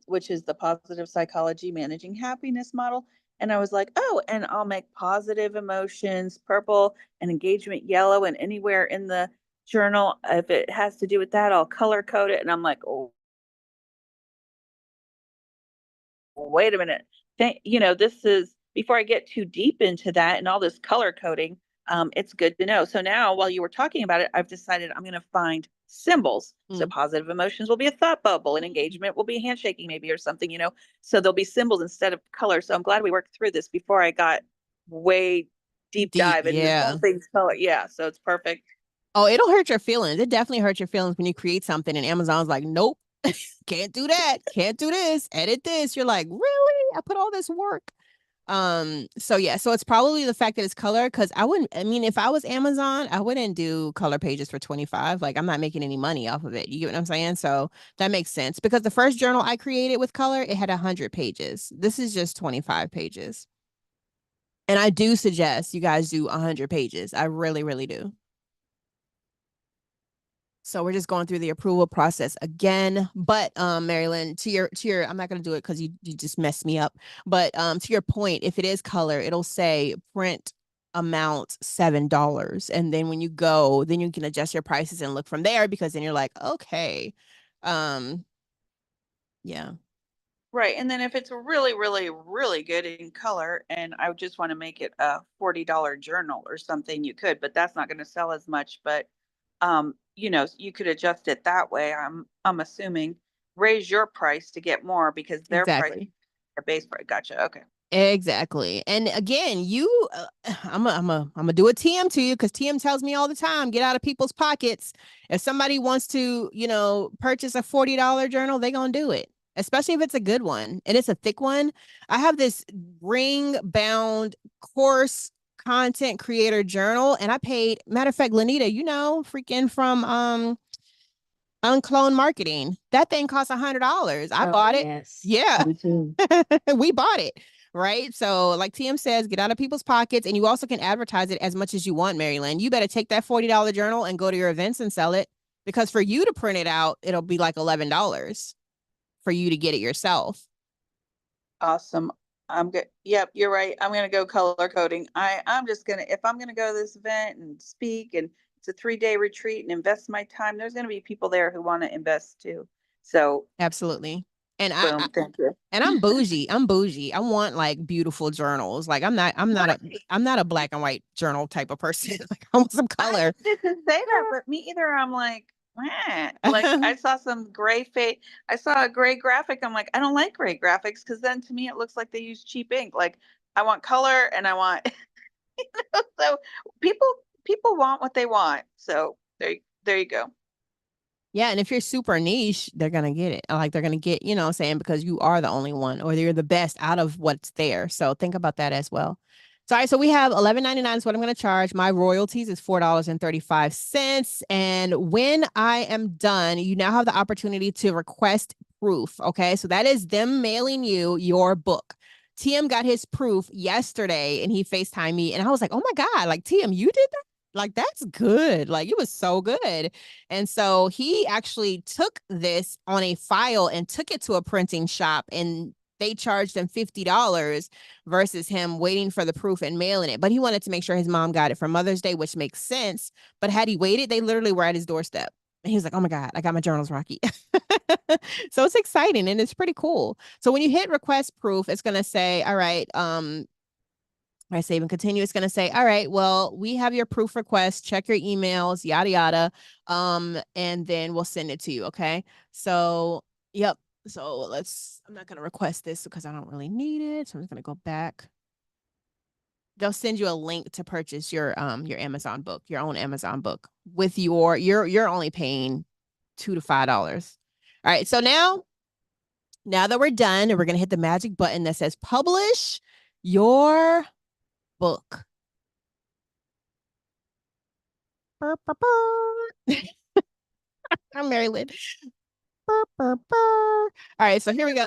which is the positive psychology managing happiness model. And I was like, oh, and I'll make positive emotions purple and engagement yellow, and anywhere in the journal, if it has to do with that, I'll color code it. And I'm like, oh, wait a minute. This is before I get too deep into that and all this color coding. It's good to know. So now, while you were talking about it, I've decided I'm going to find symbols. So positive emotions will be a thought bubble, and engagement will be handshaking, maybe, or something. So there'll be symbols instead of color. So I'm glad we worked through this before I got way deep dive and this whole thing's color. Yeah, so it's perfect. Oh, it'll hurt your feelings. It definitely hurts your feelings when you create something and Amazon's like, nope, can't do that. Can't do this. Edit this. You're like, really? I put all this work. So yeah, so it's probably the fact that it's color, because if I was Amazon, I wouldn't do color pages for 25. Like, I'm not making any money off of it. You get what I'm saying? So that makes sense, because the first journal I created with color, it had 100 pages. This is just 25 pages. And I do suggest you guys do 100 pages. I really, really do. So we're just going through the approval process again. But Marilyn, to your I'm not gonna do it because you just messed me up. But to your point, if it is color, it'll say print amount $7. And then when you go, then you can adjust your prices and look from there, because then you're like, okay. Yeah. Right. And then if it's really, really, really good in color, and I just want to make it a $40 journal or something, you could, but that's not going to sell as much. But you could adjust it that way. I'm assuming raise your price to get more, because their price, Exactly. the base price. Gotcha. Okay. Exactly. And again, I'm gonna do a TM to you, because TM tells me all the time, get out of people's pockets. If somebody wants to, purchase a $40 journal, they're gonna do it, especially if it's a good one and it's a thick one. I have this ring bound course content creator journal, and I paid, matter of fact, Lanita, freaking from Unclone Marketing. That thing costs $100. I bought it. Yes. Yeah. Me too. We bought it. Right. So like TM says, get out of people's pockets, and you also can advertise it as much as you want, Maryland. You better take that $40 journal and go to your events and sell it, because for you to print it out, it'll be like $11 for you to get it yourself. Awesome. I'm good. Yep, you're right. I'm gonna go color coding. I'm just gonna, if I'm gonna go to this event and speak, and it's a 3-day retreat and invest my time, there's gonna be people there who want to invest too. So absolutely. And boom, thank you. And I'm bougie. I'm bougie. I want like beautiful journals. Like I'm not a black and white journal type of person. Like I want some color. I didn't say that, but me either. I'm like, like I saw I saw a gray graphic. I'm like, I don't like gray graphics, because then to me it looks like they use cheap ink. Like I want color, and I want so people want what they want. So there you go. Yeah, and if you're super niche, they're gonna get it. Like they're gonna get, you know what I'm saying, because you are the only one or you're the best out of what's there. So think about that as well. So, all right, so we have $11.99 is what I'm gonna charge. My royalties is $4.35. And when I am done, you now have the opportunity to request proof. Okay. So that is them mailing you your book. TM got his proof yesterday and he FaceTimed me and I was like, oh my God, like TM, you did that? Like that's good. Like it was so good. And so he actually took this on a file and took it to a printing shop and they charged him $50 versus him waiting for the proof and mailing it. But he wanted to make sure his mom got it for Mother's Day, which makes sense. But had he waited, they literally were at his doorstep. And he was like, oh my God, I got my journals, Rocky. So it's exciting and it's pretty cool. So when you hit request proof, it's going to say, all right, I save and continue. It's going to say, all right, well, we have your proof request. Check your emails, yada, yada. And then we'll send it to you. Okay. So, yep. So I'm not going to request this because I don't really need it. So I'm just going to go back. They'll send you a link to purchase your Amazon book, your own Amazon book with you're only paying $2 to $5. All right. So now that we're done, we're going to hit the magic button that says publish your book. Burr, burr, burr. I'm Mary Lynn. Burr, burr, burr. All right, so here we go.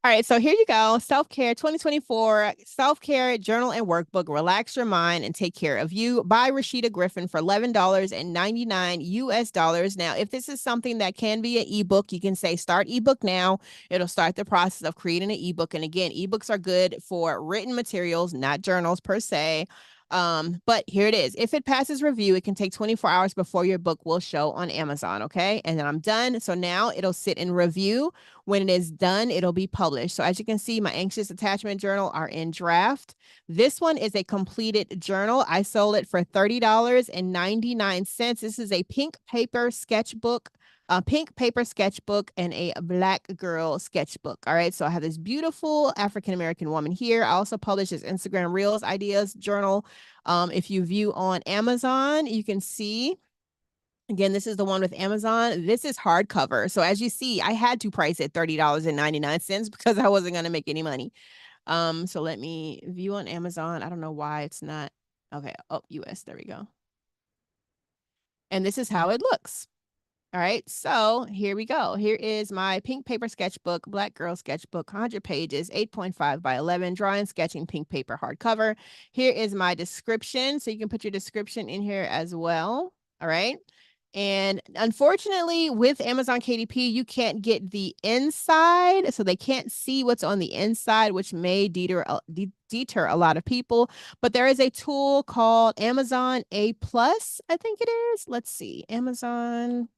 All right, so here you go. Self-Care 2024, Self-Care Journal and Workbook. Relax your mind and take care of you by Rashida Griffin for $11.99 US dollars. Now, if this is something that can be an ebook, you can say start ebook now. It'll start the process of creating an ebook. And again, ebooks are good for written materials, not journals per se. But here it is. If it passes review, it can take 24 hours before your book will show on Amazon. Okay. And then I'm done. So now it'll sit in review. When it is done, it'll be published. So as you can see, my anxious attachment journal are in draft. This one is a completed journal. I sold it for $30.99. This is a pink paper sketchbook. A pink paper sketchbook and a black girl sketchbook. All right. So I have this beautiful African-American woman here. I also publish this Instagram Reels ideas journal. If you view on Amazon, you can see, again, this is the one with Amazon. This is hardcover. So as you see, I had to price it $30.99 because I wasn't going to make any money. So let me view on Amazon. I don't know why it's not. Okay. Oh, US. There we go. And this is how it looks. All right, so here we go. Here is my pink paper sketchbook, Black Girl Sketchbook, 100 pages, 8.5 by 11, drawing, sketching, pink paper hardcover. Here is my description, so you can put your description in here as well. All right. And unfortunately, with Amazon KDP, you can't get the inside, so they can't see what's on the inside, which may deter a lot of people. But there is a tool called Amazon A Plus, I think it is. Let's see, Amazon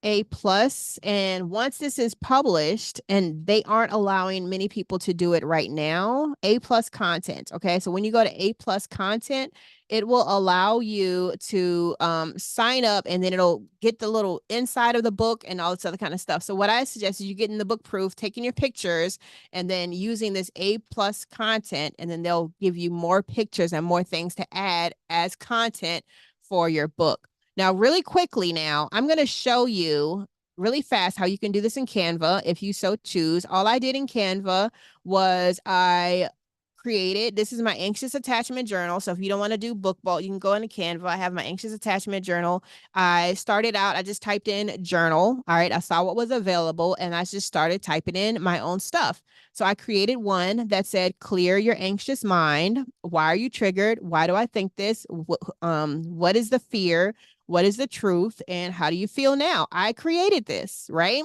A plus. And once this is published, and they aren't allowing many people to do it right now, A plus content. Okay. So when you go to A plus content, it will allow you to sign up and then it'll get the little inside of the book and all this other kind of stuff. So what I suggest is you getting the book proof, taking your pictures and then using this A plus content, and then they'll give you more pictures and more things to add as content for your book. Now, really quickly now, I'm going to show you really fast how you can do this in Canva if you so choose. All I did in Canva was I created, this is my anxious attachment journal. So if you don't want to do book vault, you can go into Canva. I have my anxious attachment journal. I started out, I just typed in journal. All right. I saw what was available and I just started typing in my own stuff. So I created one that said, clear your anxious mind. Why are you triggered? Why do I think this? What is the fear? What is the truth? And how do you feel now? I created this, right?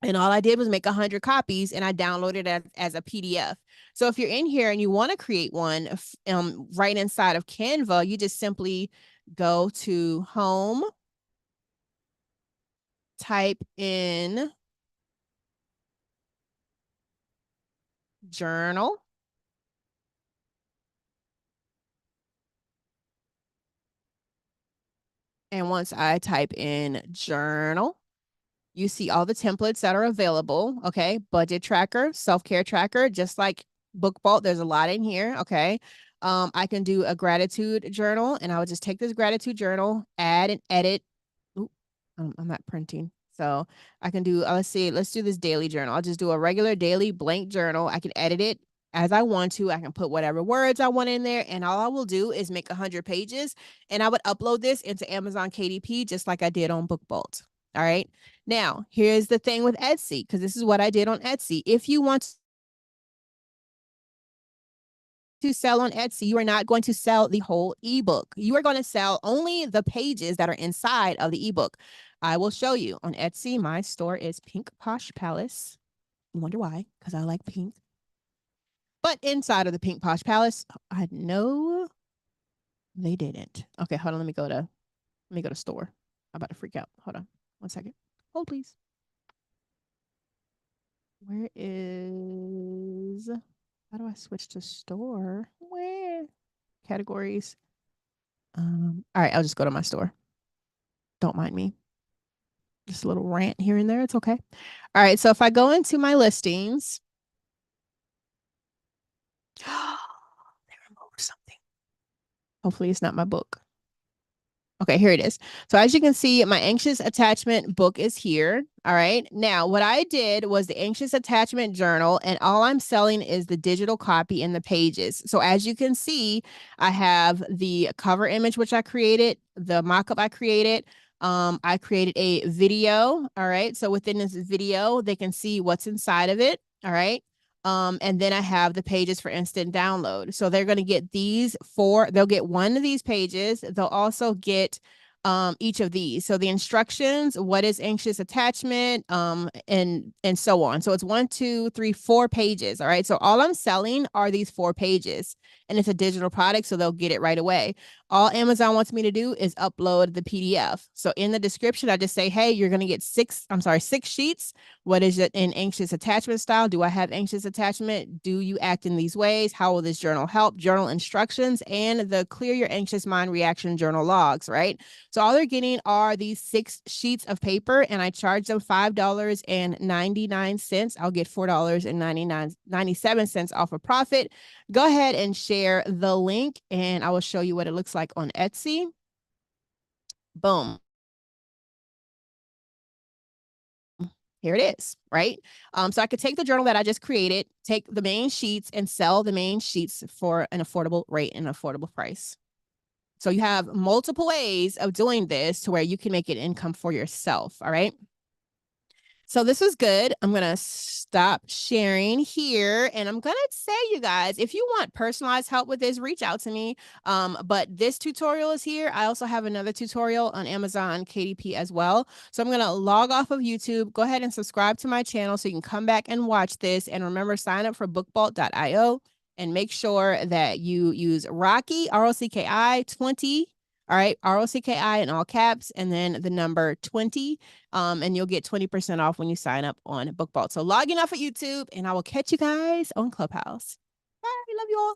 And all I did was make 100 copies and I downloaded it as a PDF. So if you're in here and you want to create one right inside of Canva, you just simply go to home, type in journal. And once I type in journal, You see all the templates that are available. Okay. Budget tracker, self-care tracker, just like Book Vault. There's a lot in here. Okay. I can do a gratitude journal, and I would just take this gratitude journal, add and edit. Ooh, I'm not printing. So I can do, let's see, let's do this daily journal. I'll just do a regular daily blank journal. I can edit it as I want to. I can put whatever words I want in there, and all I will do is make 100 pages, and I would upload this into Amazon KDP just like I did on Book Vault. All right. Now, here's the thing with Etsy, because this is what I did on Etsy. If you want to sell on Etsy, you are not going to sell the whole ebook. You are going to sell only the pages that are inside of the ebook. I will show you on Etsy. My store is Pink Posh Palace. You wonder why? Because I like pink. But inside of the Pink Posh Palace, I know they didn't. Okay, hold on. Let me go to store. I'm about to freak out. Hold on 1 second. Hold, please. Where is, how do I switch to store? Where? Categories. All right, I'll just go to my store. Don't mind me. Just a little rant here and there. It's okay. All right, so if I go into my listings, they removed something. Hopefully it's not my book. Okay, here it is. So as you can see, my anxious attachment book is here. All right. Now, what I did was the anxious attachment journal, and all I'm selling is the digital copy and the pages. So as you can see, I have the cover image, which I created, the mock-up I created. I created a video. All right. So within this video, they can see what's inside of it. All right. And then I have the pages for instant download. So they're going to get they'll get one of these pages. They'll also get each of these. So the instructions, what is anxious attachment, and so on. So it's 1, 2, 3, 4 pages. All right. So all I'm selling are these 4 pages, and it's a digital product, so they'll get it right away. All Amazon wants me to do is upload the PDF. So in the description, I just say, hey, you're going to get 6 sheets. What is it in anxious attachment style? Do I have anxious attachment? Do you act in these ways? How will this journal help? Journal instructions and the clear your anxious mind reaction journal logs, right? So all they're getting are these 6 sheets of paper, and I charge them $5.99. I'll get $4.97 off of profit. Go ahead and share the link, and I will show you what it looks like on Etsy. Boom. Here it is, right? So I could take the journal that I just created, take the main sheets, and sell the main sheets for an affordable rate and affordable price. So you have multiple ways of doing this to where you can make an income for yourself, all right? So this was good. I'm going to stop sharing here, and I'm going to say, you guys, if you want personalized help with this, reach out to me. But this tutorial is here. I also have another tutorial on Amazon KDP as well. So I'm going to log off of YouTube. Go ahead and subscribe to my channel so you can come back and watch this. And remember, sign up for bookvault.io and make sure that you use Rocky, ROCKI 20. All right, ROCKI in all caps, and then the number 20, and you'll get 20% off when you sign up on Book Vault. So logging off at YouTube, and I will catch you guys on Clubhouse. Bye, love you all.